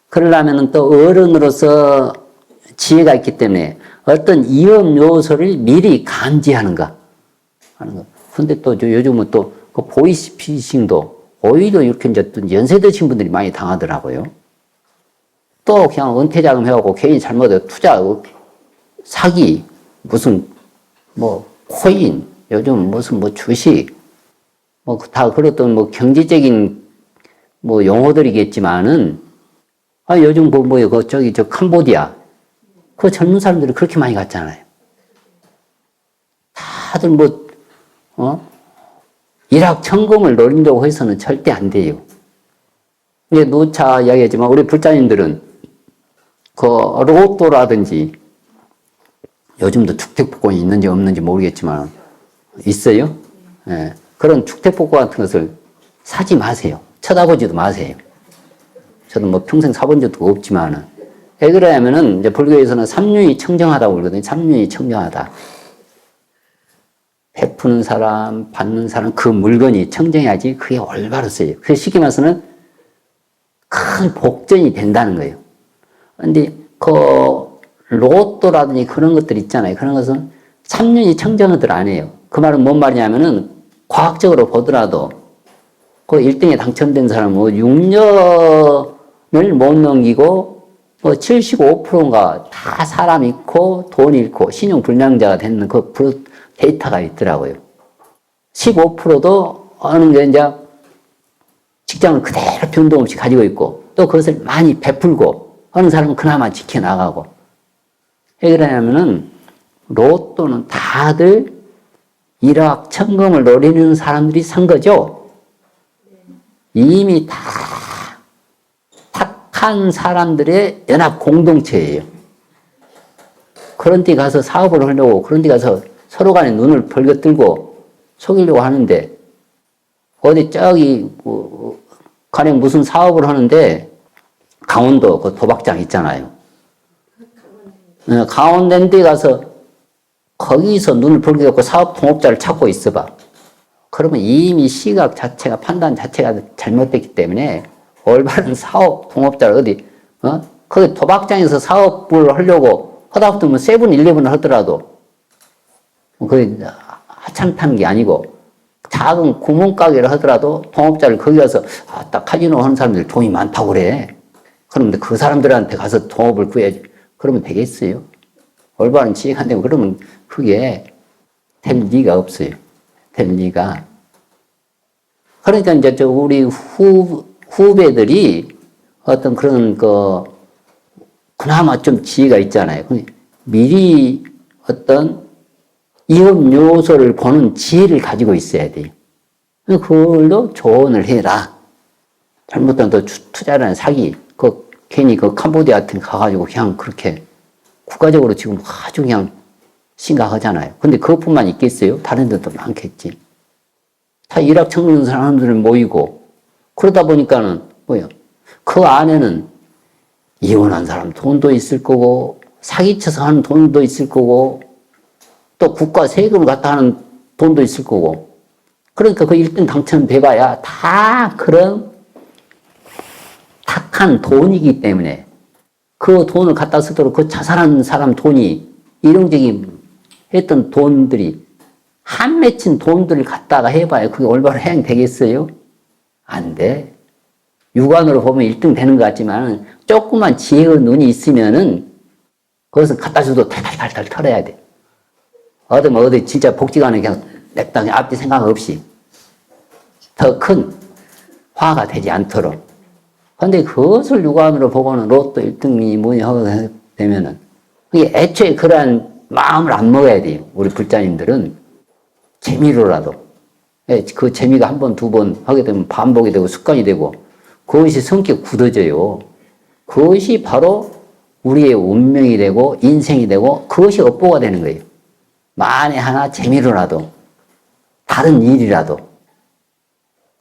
그러려면은 또 어른으로서 지혜가 있기 때문에 어떤 위험 요소를 미리 감지하는가 하는 거. 근데 또 요즘은 또 그 보이스피싱도 오히려 이렇게 이제 또 연세 드신 분들이 많이 당하더라고요. 또 그냥 은퇴자금 해갖고 괜히 잘못해 투자, 사기, 무슨 뭐 코인, 요즘 무슨 뭐 주식, 뭐 다 그렇던 뭐 경제적인 뭐 용어들이겠지만은 요즘 뭐요 그 저기 저 캄보디아 그 젊은 사람들이 그렇게 많이 갔잖아요. 다들 일확천금을 노린다고 해서는 절대 안 돼요. 이게 누차 이야기했지만 우리 불자님들은 그 로또라든지 요즘도 주택복권이 있는지 없는지 모르겠지만 있어요. 예. 그런 주택복권 같은 것을 사지 마세요. 쳐다보지도 마세요. 저도 뭐 평생 사본 적도 없지만은. 왜 그러냐면은 이제 불교에서는 삼륜이 청정하다고 그러거든요. 삼륜이 청정하다. 베푸는 사람, 받는 사람, 그 물건이 청정해야지 그게 올바로 써요. 그 쉽게 말해서는 큰 복전이 된다는 거예요. 근데 그 로또라든지 그런 것들 있잖아요. 그런 것은 삼륜이 청정하들 안 해요. 그 말은 뭔 말이냐면은 과학적으로 보더라도 그 1등에 당첨된 사람은 6년을 못 넘기고 75%인가 다 사람 잃고 돈 잃고 신용불량자가 되는 그 데이터가 있더라고요. 15%도 어느 게 이제 직장을 그대로 변동 없이 가지고 있고 또 그것을 많이 베풀고 어느 사람은 그나마 지켜나가고. 왜 그러냐면은 로또는 다들 일확천금을 노리는 사람들이 산 거죠. 이미 다 착한 사람들의 연합 공동체예요. 그런 데 가서 사업을 하려고 그런 데 가서 서로 간에 눈을 벌거들고 속이려고 하는데 어디 저기 가령 무슨 사업을 하는데 강원도 그 도박장 있잖아요. 강원도 데 가서 거기서 눈을 벌거들고 사업 통업자를 찾고 있어봐. 그러면 이미 시각 자체가 판단 자체가 잘못됐기 때문에 올바른 사업 통업자를 거기 도박장에서 사업을 하려고 하다 보면 세븐일레븐을 하더라도 그게 하찮 타는 게 아니고 작은 구멍가게를 하더라도 통업자를 거기 가서 딱 카지노 하는 사람들 돈이 많다고 그래. 그러면 그 사람들한테 가서 통업을 구해야지. 그러면 되겠어요? 올바른 지혜가 안 되면 그러면 그게 될 리가 없어요. 될 리가. 그러니까 이제 우리 후배들이 어떤 그런 그나마 좀 지혜가 있잖아요. 미리 어떤 위험 요소를 보는 지혜를 가지고 있어야 돼요. 그걸로 조언을 해라. 잘못하면 또 투자라는 사기, 괜히 캄보디아 같은 데 가가지고 그냥 그렇게 국가적으로 지금 아주 그냥 심각하잖아요. 근데 그것뿐만 있겠어요? 다른 데도 많겠지. 다 일확천금 사람들 모이고 그러다 보니까는 그 안에는 이혼한 사람 돈도 있을 거고 사기쳐서 하는 돈도 있을 거고 또 국가 세금을 갖다 하는 돈도 있을 거고 그러니까 그 1등 당첨돼봐야 다 그런 탁한 돈이기 때문에 그 돈을 갖다 쓰도록 그 자살한 사람 돈이 일용적인 했던 돈들이 한 맺힌 돈들을 갖다가 해봐야 그게 올바로 해양되겠어요? 안 돼. 육안으로 보면 1등 되는 것 같지만 조그만 지혜의 눈이 있으면은 그것은 갖다 줘도 탈탈탈탈 털어야 돼. 어디 진짜 복지관에 그냥 냅다 그냥 앞뒤 생각 없이 더 큰 화가 되지 않도록. 근데 그것을 육안으로 보고는 로또 1등이 뭐냐 하게 되면은 그게 애초에 그러한 마음을 안 먹어야 돼요. 우리 불자님들은 재미로라도. 그 재미가 한 번, 두 번 하게 되면 반복이 되고 습관이 되고 그것이 성격 굳어져요. 그것이 바로 우리의 운명이 되고 인생이 되고 그것이 업보가 되는 거예요. 만에 하나 재미로라도 다른 일이라도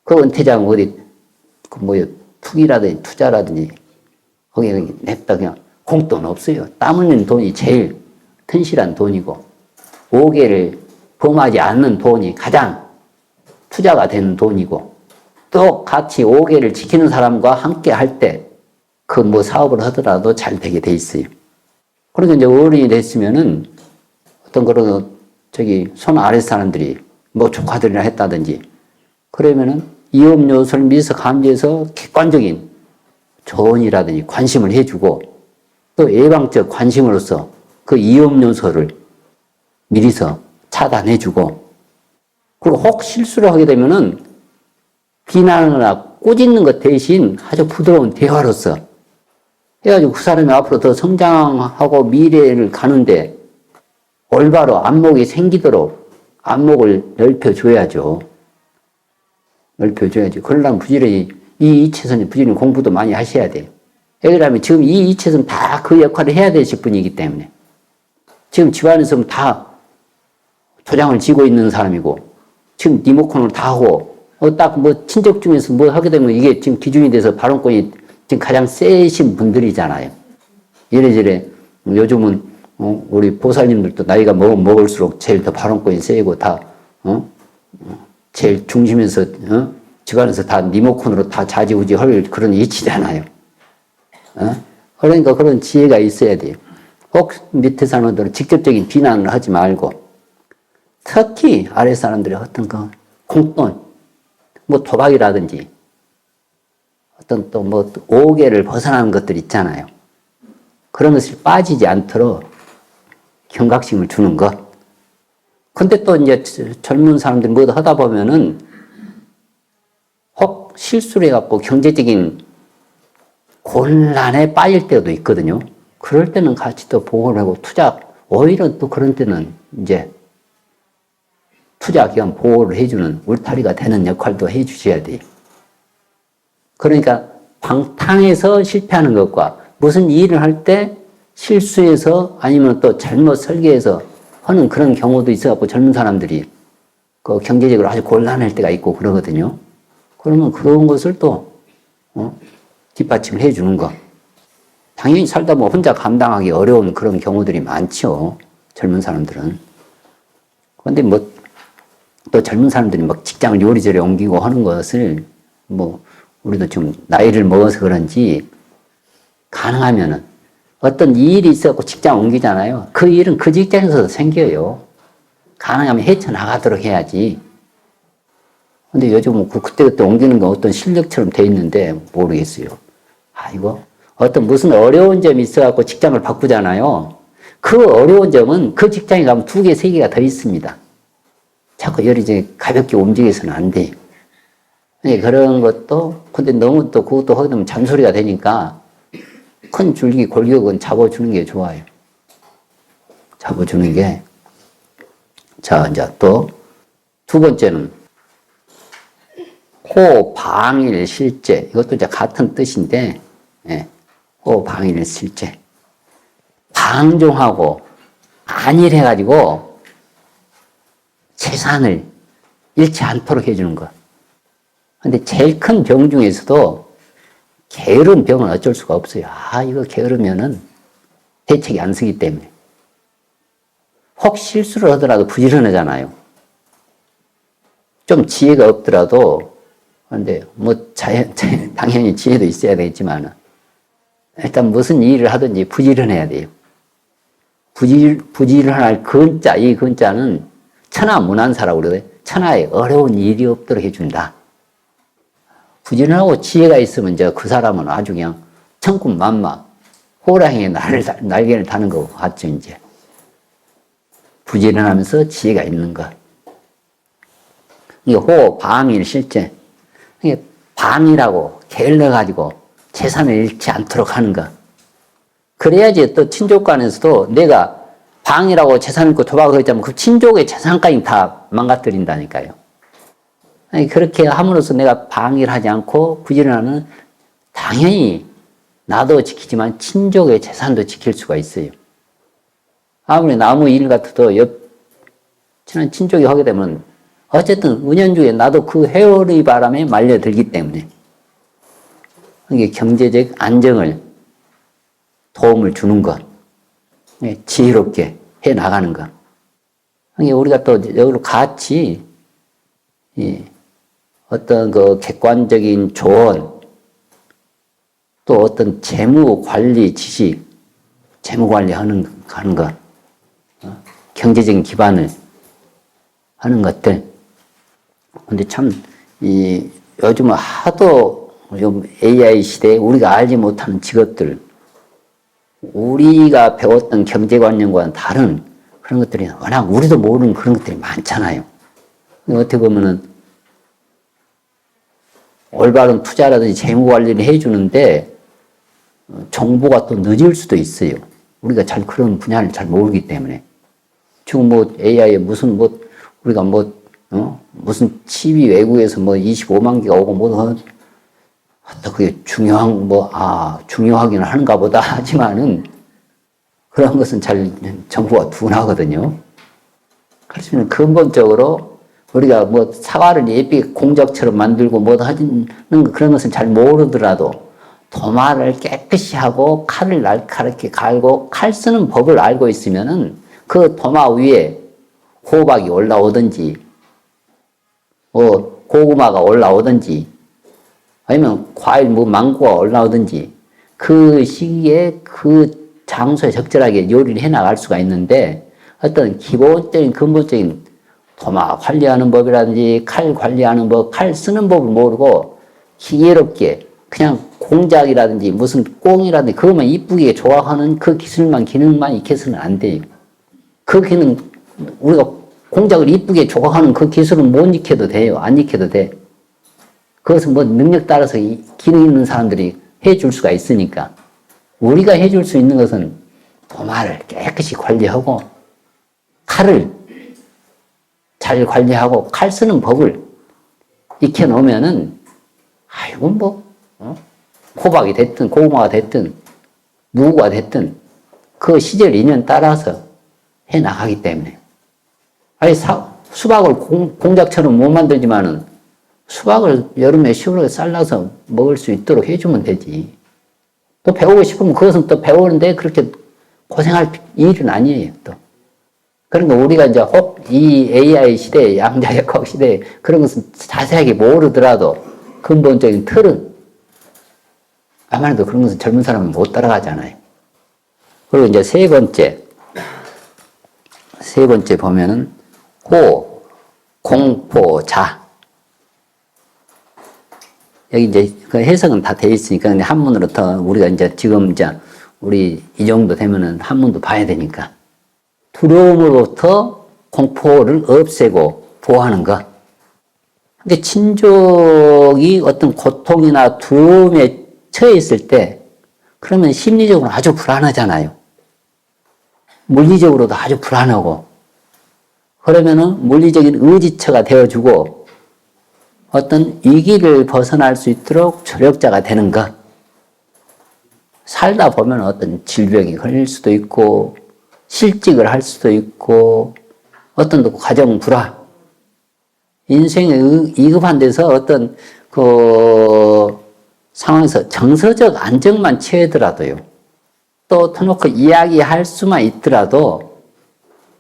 그 은퇴자금 어디 투기라든지 투자라든지 거기에 냅다 그냥 공돈 없어요. 땀 흘리는 돈이 제일 튼실한 돈이고 5개를 범하지 않는 돈이 가장 투자가 되는 돈이고 또 같이 5개를 지키는 사람과 함께 할 때 그 사업을 하더라도 잘 되게 돼 있어요. 그러니까 이제 어른이 됐으면은 어떤 그런 손 아래 사람들이 뭐 조카들이나 했다든지 그러면은 이업 요소를 미리서 감지해서 객관적인 조언이라든지 관심을 해주고 또 예방적 관심으로서 그 이업 요소를 미리서 차단해주고 그리고 혹 실수를 하게 되면은 비난하거나 꾸짖는 것 대신 아주 부드러운 대화로서 해가지고 그 사람이 앞으로 더 성장하고 미래를 가는데 올바로 안목이 생기도록 안목을 넓혀줘야죠. 넓혀줘야죠. 그러려면 부지런히 이 이체선 부지런히 공부도 많이 하셔야 돼요. 왜냐하면 지금 이 이체선 다 그 역할을 해야 되실 분이기 때문에 지금 집안에서 다 도장을 지고 있는 사람이고 지금 리모컨을 다 하고 딱 뭐 친척 중에서 뭐 하게 되면 이게 지금 기준이 돼서 발언권이 지금 가장 세신 분들이잖아요. 이래저래 요즘은 우리 보살님들도 나이가 먹을수록 제일 더 발언권이 세고 다 제일 중심에서 집안에서 다 리모컨으로 다 좌지우지 할 그런 위치잖아요. 그러니까 그런 지혜가 있어야 돼요. 혹 밑에 사람들은 직접적인 비난을 하지 말고 특히 아래 사람들의 어떤 그 공돈, 뭐 도박이라든지 어떤 또 뭐 오개를 벗어나는 것들 있잖아요. 그런 것을 빠지지 않도록 경각심을 주는 것. 근데 또 이제 젊은 사람들이 뭐 하다 보면은 혹 실수를 해갖고 경제적인 곤란에 빠질 때도 있거든요. 그럴 때는 같이 또 보호를 하고 오히려 또 그런 때는 이제 투자 기관 보호를 해주는 울타리가 되는 역할도 해주셔야 돼요. 그러니까 방탕해서 실패하는 것과 무슨 일을 할 때 실수해서 아니면 또 잘못 설계해서 하는 그런 경우도 있어갖고 젊은 사람들이 그 경제적으로 아주 곤란할 때가 있고 그러거든요. 그러면 그런 것을 또 뒷받침을 해주는 거. 당연히 살다 보면 혼자 감당하기 어려운 그런 경우들이 많죠. 젊은 사람들은. 그런데 뭐 또 젊은 사람들이 막 직장을 요리조리 옮기고 하는 것을 뭐 우리도 좀 나이를 먹어서 그런지 가능하면은 어떤 일이 있어갖고 직장 옮기잖아요. 그 일은 그 직장에서도 생겨요. 가능하면 헤쳐나가도록 해야지. 근데 요즘은 그때그때 옮기는 건 어떤 실력처럼 돼 있는데 모르겠어요. 이거 어떤 무슨 어려운 점이 있어갖고 직장을 바꾸잖아요. 그 어려운 점은 그 직장에 가면 2개, 3개가 더 있습니다. 자꾸 여리저리 가볍게 움직여서는 안 돼. 그런 것도, 근데 너무 또 그것도 하게 되면 잔소리가 되니까 큰 줄기 골격은 잡아주는 게 좋아요. 잡아주는 게. 자, 이제 또 두 번째는 호방일 실제. 이것도 이제 같은 뜻인데, 호방일 실제. 방종하고 안일해가지고 재산을 잃지 않도록 해주는 것. 근데 제일 큰 병 중에서도 게으른 병은 어쩔 수가 없어요. 이거 게으르면은 대책이 안 쓰기 때문에. 혹 실수를 하더라도 부지런하잖아요. 좀 지혜가 없더라도, 근데 뭐 당연히 지혜도 있어야 되겠지만, 일단 무슨 일을 하든지 부지런해야 돼요. 부지런할 근자, 이 근자는 천하무난사라고 그러거든요. 천하에 어려운 일이 없도록 해준다. 부지런하고 지혜가 있으면 이제 그 사람은 아주 그냥 천군만마, 호랑이의 날개를 다는 거 같죠, 이제. 부지런하면서 지혜가 있는 것. 이게 호방일 실제. 이게 방이라고 게을러가지고 재산을 잃지 않도록 하는 것. 그래야지 또 친족간에서도 내가 방이라고 재산 잃고 도박을 했자면 그 친족의 재산까지 다 망가뜨린다니까요. 그렇게 함으로써 내가 방해를 하지 않고 부지런하면 당연히 나도 지키지만 친족의 재산도 지킬 수가 있어요. 아무리 나무 일 같아도 친한 친족이 하게 되면 어쨌든 은연중에 나도 그 해오의 바람에 말려들기 때문에 이게 경제적 안정을 도움을 주는 것, 지혜롭게 해 나가는 것. 우리가 또 여기로 같이 어떤 그 객관적인 조언, 또 어떤 재무 관리 지식, 재무 관리하는 것, 경제적인 기반을 하는 것들. 근데 참, 요즘은 하도 AI 시대에 우리가 알지 못하는 직업들, 우리가 배웠던 경제관념과는 다른 그런 것들이 워낙 우리도 모르는 그런 것들이 많잖아요. 어떻게 보면은 올바른 투자라든지 재무 관리를 해주는데 정보가 또 늦을 수도 있어요. 우리가 잘 그런 분야를 잘 모르기 때문에. 지금 뭐 AI에 무슨 우리가 무슨 칩이 외국에서 25만 개가 오고 또 그게 중요하기는 한가 보다 하지만은 그런 것은 잘 정보가 둔하거든요. 그래서 근본적으로 우리가 사과를 예쁘게 공작처럼 만들고 하는 그런 것은 잘 모르더라도 도마를 깨끗이 하고 칼을 날카롭게 갈고 칼 쓰는 법을 알고 있으면은 그 도마 위에 호박이 올라오든지 고구마가 올라오든지 아니면 과일 망고가 올라오든지 그 시기에 그 장소에 적절하게 요리를 해 나갈 수가 있는데 어떤 기본적인 근본적인 도마 관리하는 법이라든지 칼 관리하는 법, 칼 쓰는 법을 모르고 기계롭게 그냥 공작이라든지 무슨 꽁이라든지 그것만 이쁘게 조각하는 그 기능만 익혀서는 안 돼요. 그 기능, 우리가 공작을 이쁘게 조각하는 그 기술은 못 익혀도 돼요. 안 익혀도 돼. 그것은 능력 따라서 기능 있는 사람들이 해줄 수가 있으니까. 우리가 해줄 수 있는 것은 도마를 깨끗이 관리하고 칼을 잘 관리하고 칼 쓰는 법을 익혀놓으면은 호박이 됐든 고구마가 됐든 무가 됐든 그 시절 인연 따라서 해 나가기 때문에. 수박을 공작처럼 못 만들지만은 수박을 여름에 시원하게 잘라서 먹을 수 있도록 해주면 되지. 또 배우고 싶으면 그것은 또 배우는데 그렇게 고생할 일은 아니에요, 또. 그러니까 우리가 이제 이 AI 시대에, 양자역학 시대에 그런 것은 자세하게 모르더라도 근본적인 틀은 아무래도 그런 것은 젊은 사람은 못 따라가잖아요. 그리고 이제 세 번째 보면은 공포, 자. 여기 이제 그 해석은 다 돼 있으니까 근데 한문으로 더 우리가 지금 우리 이 정도 되면은 한문도 봐야 되니까. 두려움으로부터 공포를 없애고 보호하는 것. 근데 친족이 어떤 고통이나 두려움에 처해 있을 때 그러면 심리적으로 아주 불안하잖아요. 물리적으로도 아주 불안하고 그러면은 물리적인 의지처가 되어주고 어떤 위기를 벗어날 수 있도록 조력자가 되는 것. 살다 보면 어떤 질병이 걸릴 수도 있고 실직을 할 수도 있고 어떤 또 가정 불화 인생의 위급한 데서 어떤 그 상황에서 정서적 안정만 취하더라도요. 또 터놓고 이야기할 수만 있더라도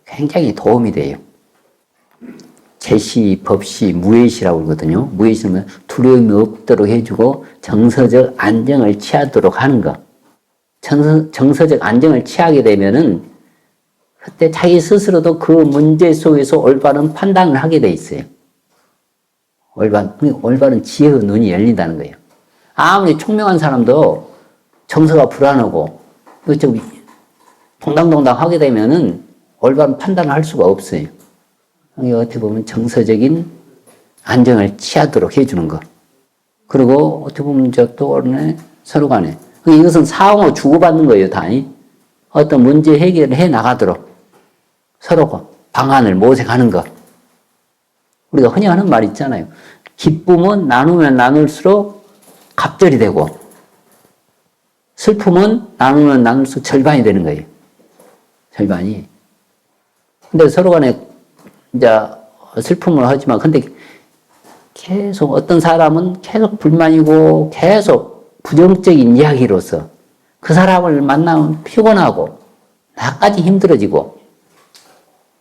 굉장히 도움이 돼요. 제시, 법시, 무예시라고 그러거든요. 무예시는 두려움이 없도록 해주고 정서적 안정을 취하도록 하는 것. 정서적 안정을 취하게 되면은 그때 자기 스스로도 그 문제 속에서 올바른 판단을 하게 돼 있어요. 올바른 지혜의 눈이 열린다는 거예요. 아무리 총명한 사람도 정서가 불안하고 좀 동당동당 하게 되면은 올바른 판단을 할 수가 없어요. 어떻게 보면 정서적인 안정을 취하도록 해주는 것. 그리고 어떻게 보면 또 서로 간에 이것은 상호 주고받는 거예요, 다. 어떤 문제 해결을 해 나가도록 서로 방안을 모색하는 것. 우리가 흔히 하는 말 있잖아요. 기쁨은 나누면 나눌수록 갑절이 되고 슬픔은 나누면 나눌수록 절반이 되는 거예요. 절반이. 근데 서로 간에 이제 슬픔을 하지만 근데 계속 어떤 사람은 계속 불만이고 계속 부정적인 이야기로서 그 사람을 만나면 피곤하고 나까지 힘들어지고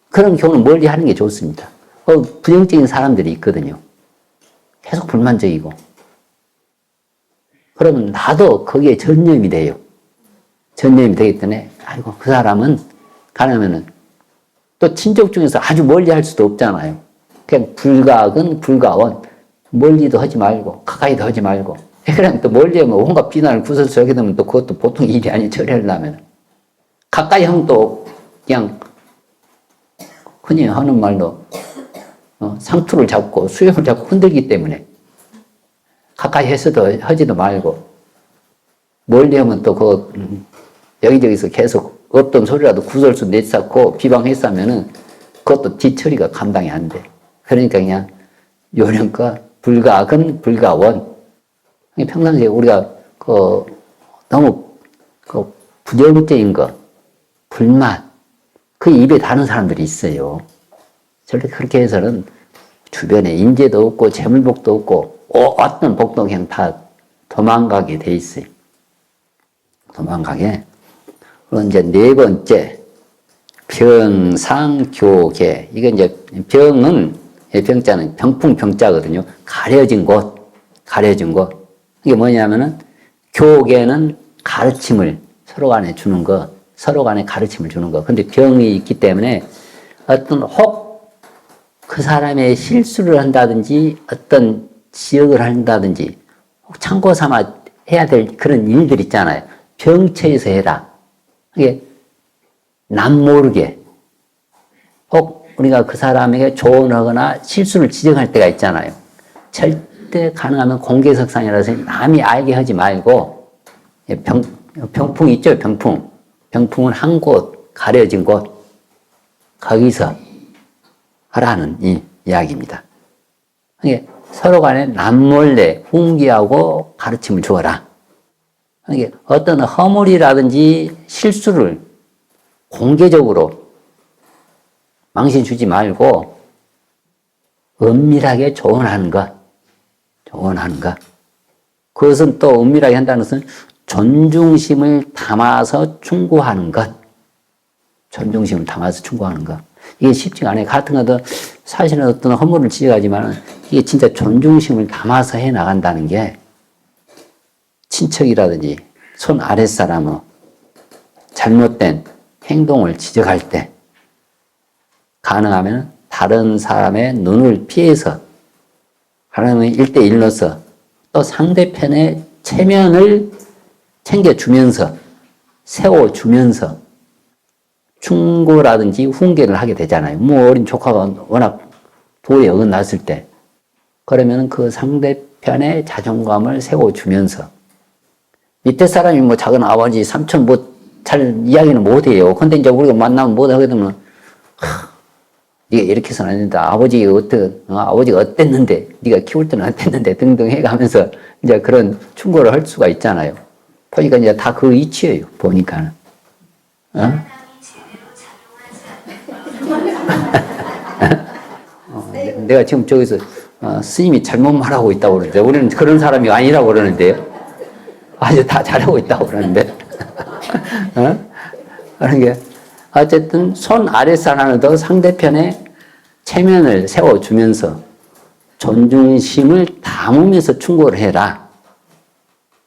그런 경우는 멀리 하는 게 좋습니다. 부정적인 사람들이 있거든요. 계속 불만적이고 그러면 나도 거기에 전념이 돼요. 전념이 되기 때문에 아이고, 그 사람은 가능하면은 또 친족 중에서 아주 멀리 할 수도 없잖아요. 그냥 불가근, 불가원. 멀리도 하지 말고, 가까이도 하지 말고. 그냥 또 멀리 하면 온갖 비난을 구설수 하게 되면 또 그것도 보통 일이 아니, 처리하려면. 가까이 하면 또 그냥 흔히 하는 말로 상투를 잡고 수염을 잡고 흔들기 때문에 가까이 해서도 하지도 말고 멀리 하면 또 여기저기서 계속 없던 소리라도 구설수 내쌓고 비방했으면은 그것도 뒤처리가 감당이 안 돼. 그러니까 그냥 요령껏 불가근 불가원. 평상시에 우리가 너무 부정적인 거, 불만, 그 입에 다는 사람들이 있어요. 절대 그렇게 해서는 주변에 인재도 없고 재물복도 없고 어떤 복도 그냥 다 도망가게 돼 있어요. 도망가게. 그리고 이제 네 번째, 병상교계. 이게 이제 병은, 병자는 병풍병자거든요. 가려진 곳, 가려진 곳. 이게 뭐냐면은 교계는 가르침을 서로 간에 주는 거, 서로 간에 가르침을 주는 거. 근데 병이 있기 때문에 어떤 혹 그 사람의 실수를 한다든지 어떤 지역을 한다든지 혹 참고 삼아 해야 될 그런 일들 있잖아요. 병처에서 해라. 이게 남 모르게 혹 우리가 그 사람에게 조언하거나 실수를 지적할 때가 있잖아요. 절대 가능하면 공개석상이라서 남이 알게 하지 말고 병풍 있죠, 병풍. 병풍은 한 곳, 가려진 곳, 거기서 하라는 이 이야기입니다. 이게 서로 간에 남몰래 훈계하고 가르침을 주어라. 이게 어떤 허물이라든지 실수를 공개적으로 망신 주지 말고 은밀하게 조언하는 것, 조언하는 것. 그것은 또 은밀하게 한다는 것은 존중심을 담아서 충고하는 것. 존중심을 담아서 충고하는 것. 이게 쉽지가 않아요. 같은 것도 사실은 어떤 허물을 지적하지만 이게 진짜 존중심을 담아서 해 나간다는 게 친척이라든지 손 아랫사람의 잘못된 행동을 지적할 때 가능하면 다른 사람의 눈을 피해서 가능하면 1대1로서 또 상대편의 체면을 챙겨주면서 세워주면서 충고라든지 훈계를 하게 되잖아요. 뭐 어린 조카가 워낙 도에 어긋났을 때 그러면 그 상대편의 자존감을 세워주면서 밑에 사람이 뭐 작은 아버지, 삼촌 뭐 잘 이야기는 못해요. 근데 이제 우리가 만나면 뭐 하게 되면 네가 이렇게 해서는 안 된다. 아버지가 어땠는데 네가 키울 때는 어땠는데 등등 해가면서 이제 그런 충고를 할 수가 있잖아요. 보니까 이제 다 그 이치예요. 보니까는. 내가 지금 저기서 스님이 잘못 말하고 있다고 그러는데 우리는 그런 사람이 아니라고 그러는데요. 아주 다 잘하고 있다고 그러는데. 그런 게 어쨌든 손 아랫사람도 상대편의 체면을 세워주면서 존중심을 담으면서 충고를 해라.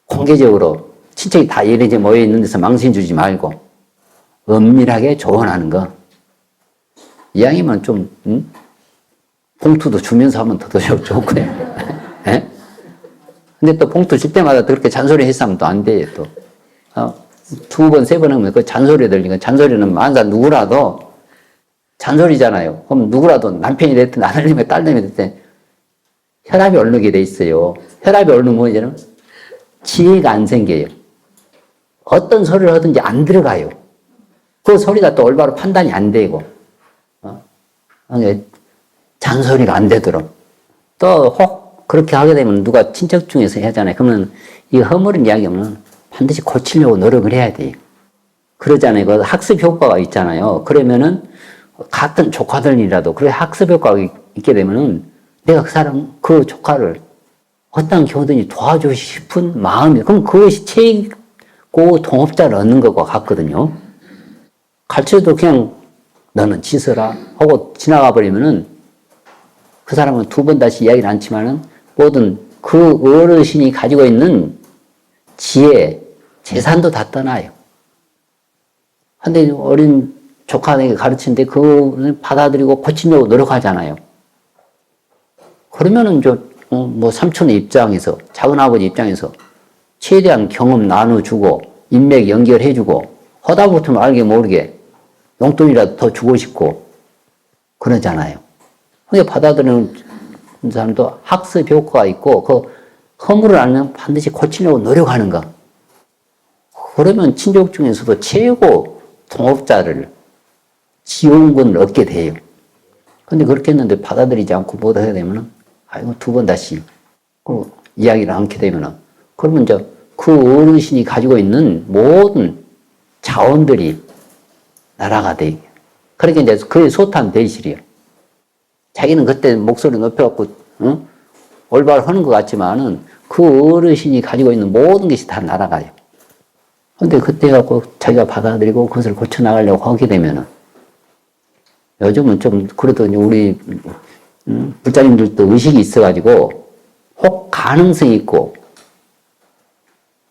공개적으로 친척이 다 이래저래 모여있는 데서 망신 주지 말고 은밀하게 조언하는 거. 이왕이면 좀 봉투도 주면서 하면 더 좋고요. 근데 또 봉투 줄 때마다 그렇게 잔소리 했으면 또 안 돼요. 또 2번, 3번 하면 그 잔소리 들리니까 잔소리는 만사 누구라도 잔소리잖아요. 그럼 누구라도 남편이 됐든 아들님이 딸님이 됐든 혈압이 오르게 돼 있어요. 혈압이 오르면 뭐냐면 지혜가 안 생겨요. 어떤 소리를 하든지 안 들어가요. 그 소리가 또 올바로 판단이 안 되고 잔소리가 안 되도록 또 혹 그렇게 하게 되면 누가 친척 중에서 하잖아요. 그러면 이 허물은 이야기하면 반드시 고치려고 노력을 해야 돼요. 그러잖아요. 그 학습 효과가 있잖아요. 그러면은 같은 조카들이라도 그래 학습 효과가 있게 되면은 내가 그 조카를 어떤 경우든지 도와주고 싶은 마음이 그럼 그것이 최고 동업자를 얻는 것과 같거든요. 가르쳐도 그냥 너는 지서라 하고 지나가 버리면은 그 사람은 2번 다시 이야기를 않지만은 모든 그 어르신이 가지고 있는 지혜, 재산도 다 떠나요. 근데 어린 조카에게 가르치는데 그걸 받아들이고 고치려고 노력하잖아요. 그러면은 뭐 삼촌의 입장에서, 작은아버지 입장에서 최대한 경험 나눠주고 인맥 연결해주고 하다못하면 알게 모르게 용돈이라도 더 주고 싶고 그러잖아요. 근데 받아들이는 사람도 학습 효과가 있고 그 허물을 알면 반드시 고치려고 노력하는 거. 그러면 친족 중에서도 최고 동업자를 지원군을 얻게 돼요. 근데 그렇게 했는데 받아들이지 않고 못 하게 되면은 아이고 두 번 다시 이야기를 않게 되면은 그러면 이제 그 어르신이 가지고 있는 모든 자원들이 날아가 돼요. 그러니까 이제 그게 소탄 대실이에요. 자기는 그때 목소리 높여갖고 올바르게 것 같지만은 그 어르신이 가지고 있는 모든 것이 다 날아가요. 근데 그때 갖고 자기가 받아들이고 그것을 고쳐나가려고 하게 되면은 요즘은 좀 그래도 우리 불자님들도 의식이 있어가지고 혹 가능성이 있고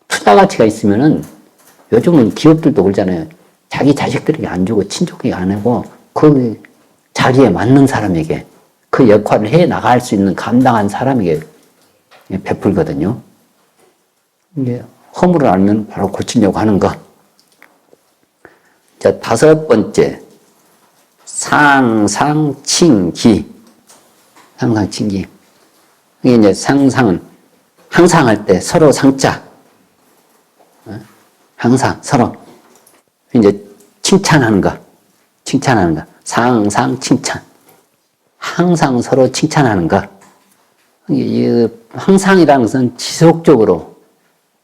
투자 가치가 있으면은 요즘은 기업들도 그러잖아요. 자기 자식들에게 안 주고 친족에게 안 하고 그 자리에 맞는 사람에게 그 역할을 해 나갈 수 있는 감당한 사람에게 베풀거든요. 이게 허물을 알면 바로 고치려고 하는 거. 자, 다섯 번째. 상상칭기. 상상칭기. 이게 이제 상상은 항상 할 때 서로 상자. 항상 서로. 이제 칭찬하는 거. 칭찬하는 거. 상상 칭찬. 항상 서로 칭찬하는 거. 이 항상이라는 것은 지속적으로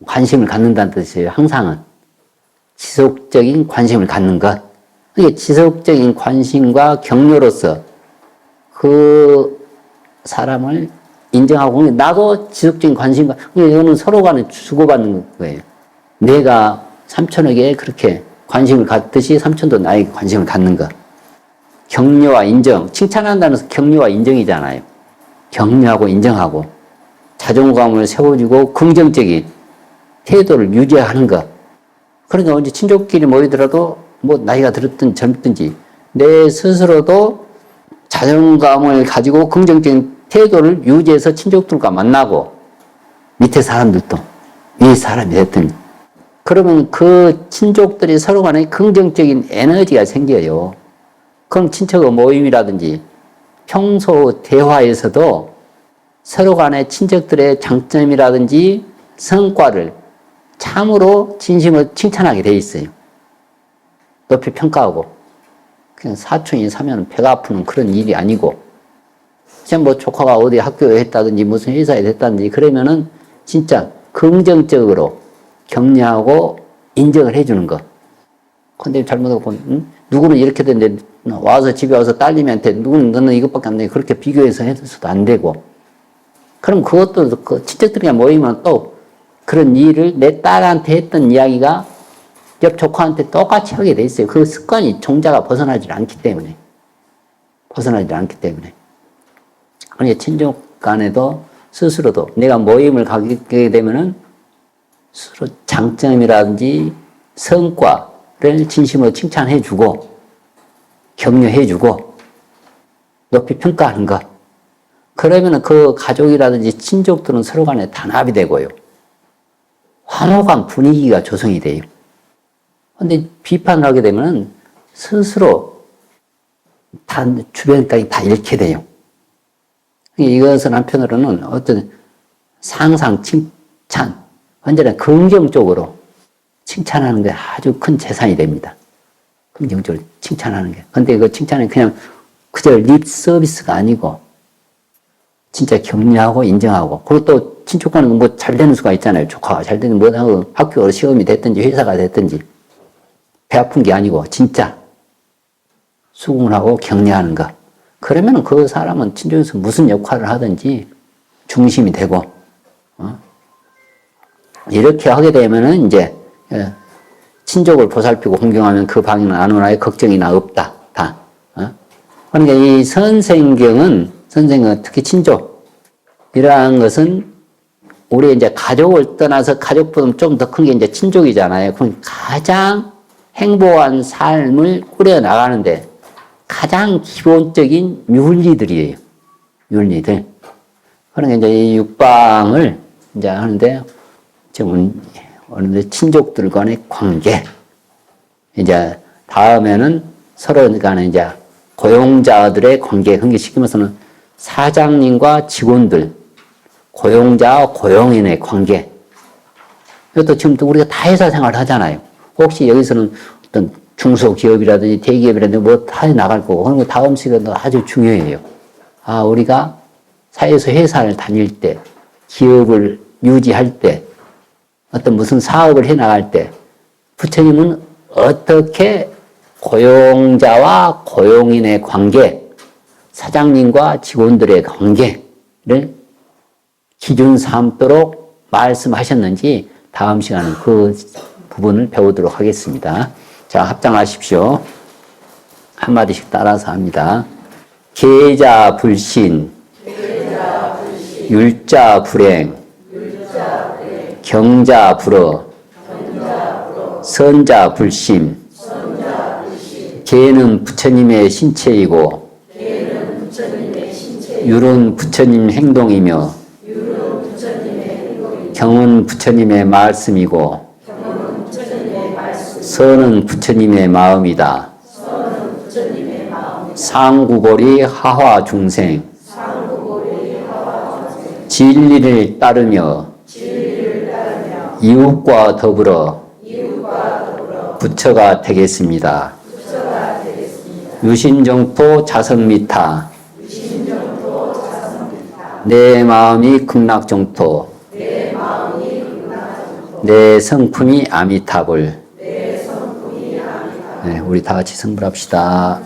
관심을 갖는다는 뜻이에요. 항상은. 지속적인 관심을 갖는 것. 이게 지속적인 관심과 격려로서 그 사람을 인정하고, 나도 지속적인 관심과, 이거는 서로 간에 주고받는 거예요. 내가 삼촌에게 그렇게 관심을 갖듯이 삼촌도 나에게 관심을 갖는 것. 격려와 인정. 칭찬한다는 것은 격려와 인정이잖아요. 격려하고 인정하고 자존감을 세워주고 긍정적인 태도를 유지하는 것. 그러니까 언제 친족끼리 모이더라도 뭐 나이가 들었든 젊든지 내 스스로도 자존감을 가지고 긍정적인 태도를 유지해서 친족들과 만나고 밑에 사람들도 위에 사람이 됐든 그러면 그 친족들이 서로 간에 긍정적인 에너지가 생겨요. 그럼 친척의 모임이라든지 평소 대화에서도 서로 간의 친척들의 장점이라든지 성과를 참으로 진심으로 칭찬하게 돼 있어요. 높이 평가하고. 그냥 사촌이 사면 배가 아프는 그런 일이 아니고, 그냥 뭐 조카가 어디 학교에 했다든지 무슨 회사에 됐다든지 그러면은 진짜 긍정적으로 격려하고 인정을 해주는 거. 근데 잘못하고, 누구는 이렇게 됐는데 와서 집에 와서 딸님한테 누구는 너는 이것밖에 안 돼. 그렇게 비교해서 해서도 안 되고. 그럼 그것도 그 친척들이 모이면 또 그런 일을 내 딸한테 했던 이야기가 옆 조카한테 똑같이 하게 돼 있어요. 그 습관이 종자가 벗어나질 않기 때문에. 그러니까 친족 간에도 스스로도 내가 모임을 가게 되면은 스스로 장점이라든지 성과를 진심으로 칭찬해주고 격려해주고 높이 평가하는 것. 그러면 그 가족이라든지 친족들은 서로 간에 단합이 되고요. 화목한 분위기가 조성이 돼요. 근데 비판을 하게 되면 스스로 주변까지 다 잃게 돼요. 이것은 한편으로는 어떤 상상, 칭찬, 언제나 긍정적으로 칭찬하는 게 아주 큰 재산이 됩니다. 긍정적으로 칭찬하는 게. 근데 그 칭찬은 그냥 그저 립 서비스가 아니고 진짜 격려하고 인정하고. 그리고 또 친족간은 뭐 잘 되는 수가 있잖아요. 조카가 잘 되는 뭐하고 학교 시험이 됐든지 회사가 됐든지 배 아픈 게 아니고 진짜 수긍을 하고 격려하는 것. 그러면 그 사람은 친족에서 무슨 역할을 하든지 중심이 되고 이렇게 하게 되면은 이제 친족을 보살피고 공경하면 그 방에는 아무나의 걱정이나 없다. 다. 그러니까 이 선생경은 특히 친족이라는 것은 우리 이제 가족을 떠나서 가족보다 좀 더 큰 게 이제 친족이잖아요. 그럼 가장 행복한 삶을 꾸려나가는데 가장 기본적인 윤리들이에요. 윤리들. 그러니까 이제 이 육방을 이제 하는데, 어느 친족들 간의 관계. 이제 다음에는 서로 간에 이제 고용자들의 관계 흥기시키면서는 사장님과 직원들, 고용자와 고용인의 관계. 이것도 지금 또 우리가 다 회사 생활을 하잖아요. 혹시 여기서는 어떤 중소기업이라든지 대기업이라든지 뭐 다 나갈 거고, 그런 거 다음 시간도 아주 중요해요. 아, 우리가 사회에서 회사를 다닐 때, 기업을 유지할 때, 어떤 무슨 사업을 해 나갈 때, 부처님은 어떻게 고용자와 고용인의 관계, 사장님과 직원들의 관계를 기준 삼도록 말씀하셨는지 다음 시간은 그 부분을 배우도록 하겠습니다. 자, 합장하십시오. 한마디씩 따라서 합니다. 계자 불신, 율자 불행, 경자 불어, 선자 불심. 계는 부처님의 신체이고 율은 부처님 행동이며 경은 부처님의 말씀이고 선은 부처님의 마음이다. 상구골이 하화 중생 진리를 따르며 이웃과 더불어 부처가 되겠습니다. 유신정토 자성미타 내 마음이 극락정토 내 성품이 아미타불. 네, 우리 다 같이 성불합시다.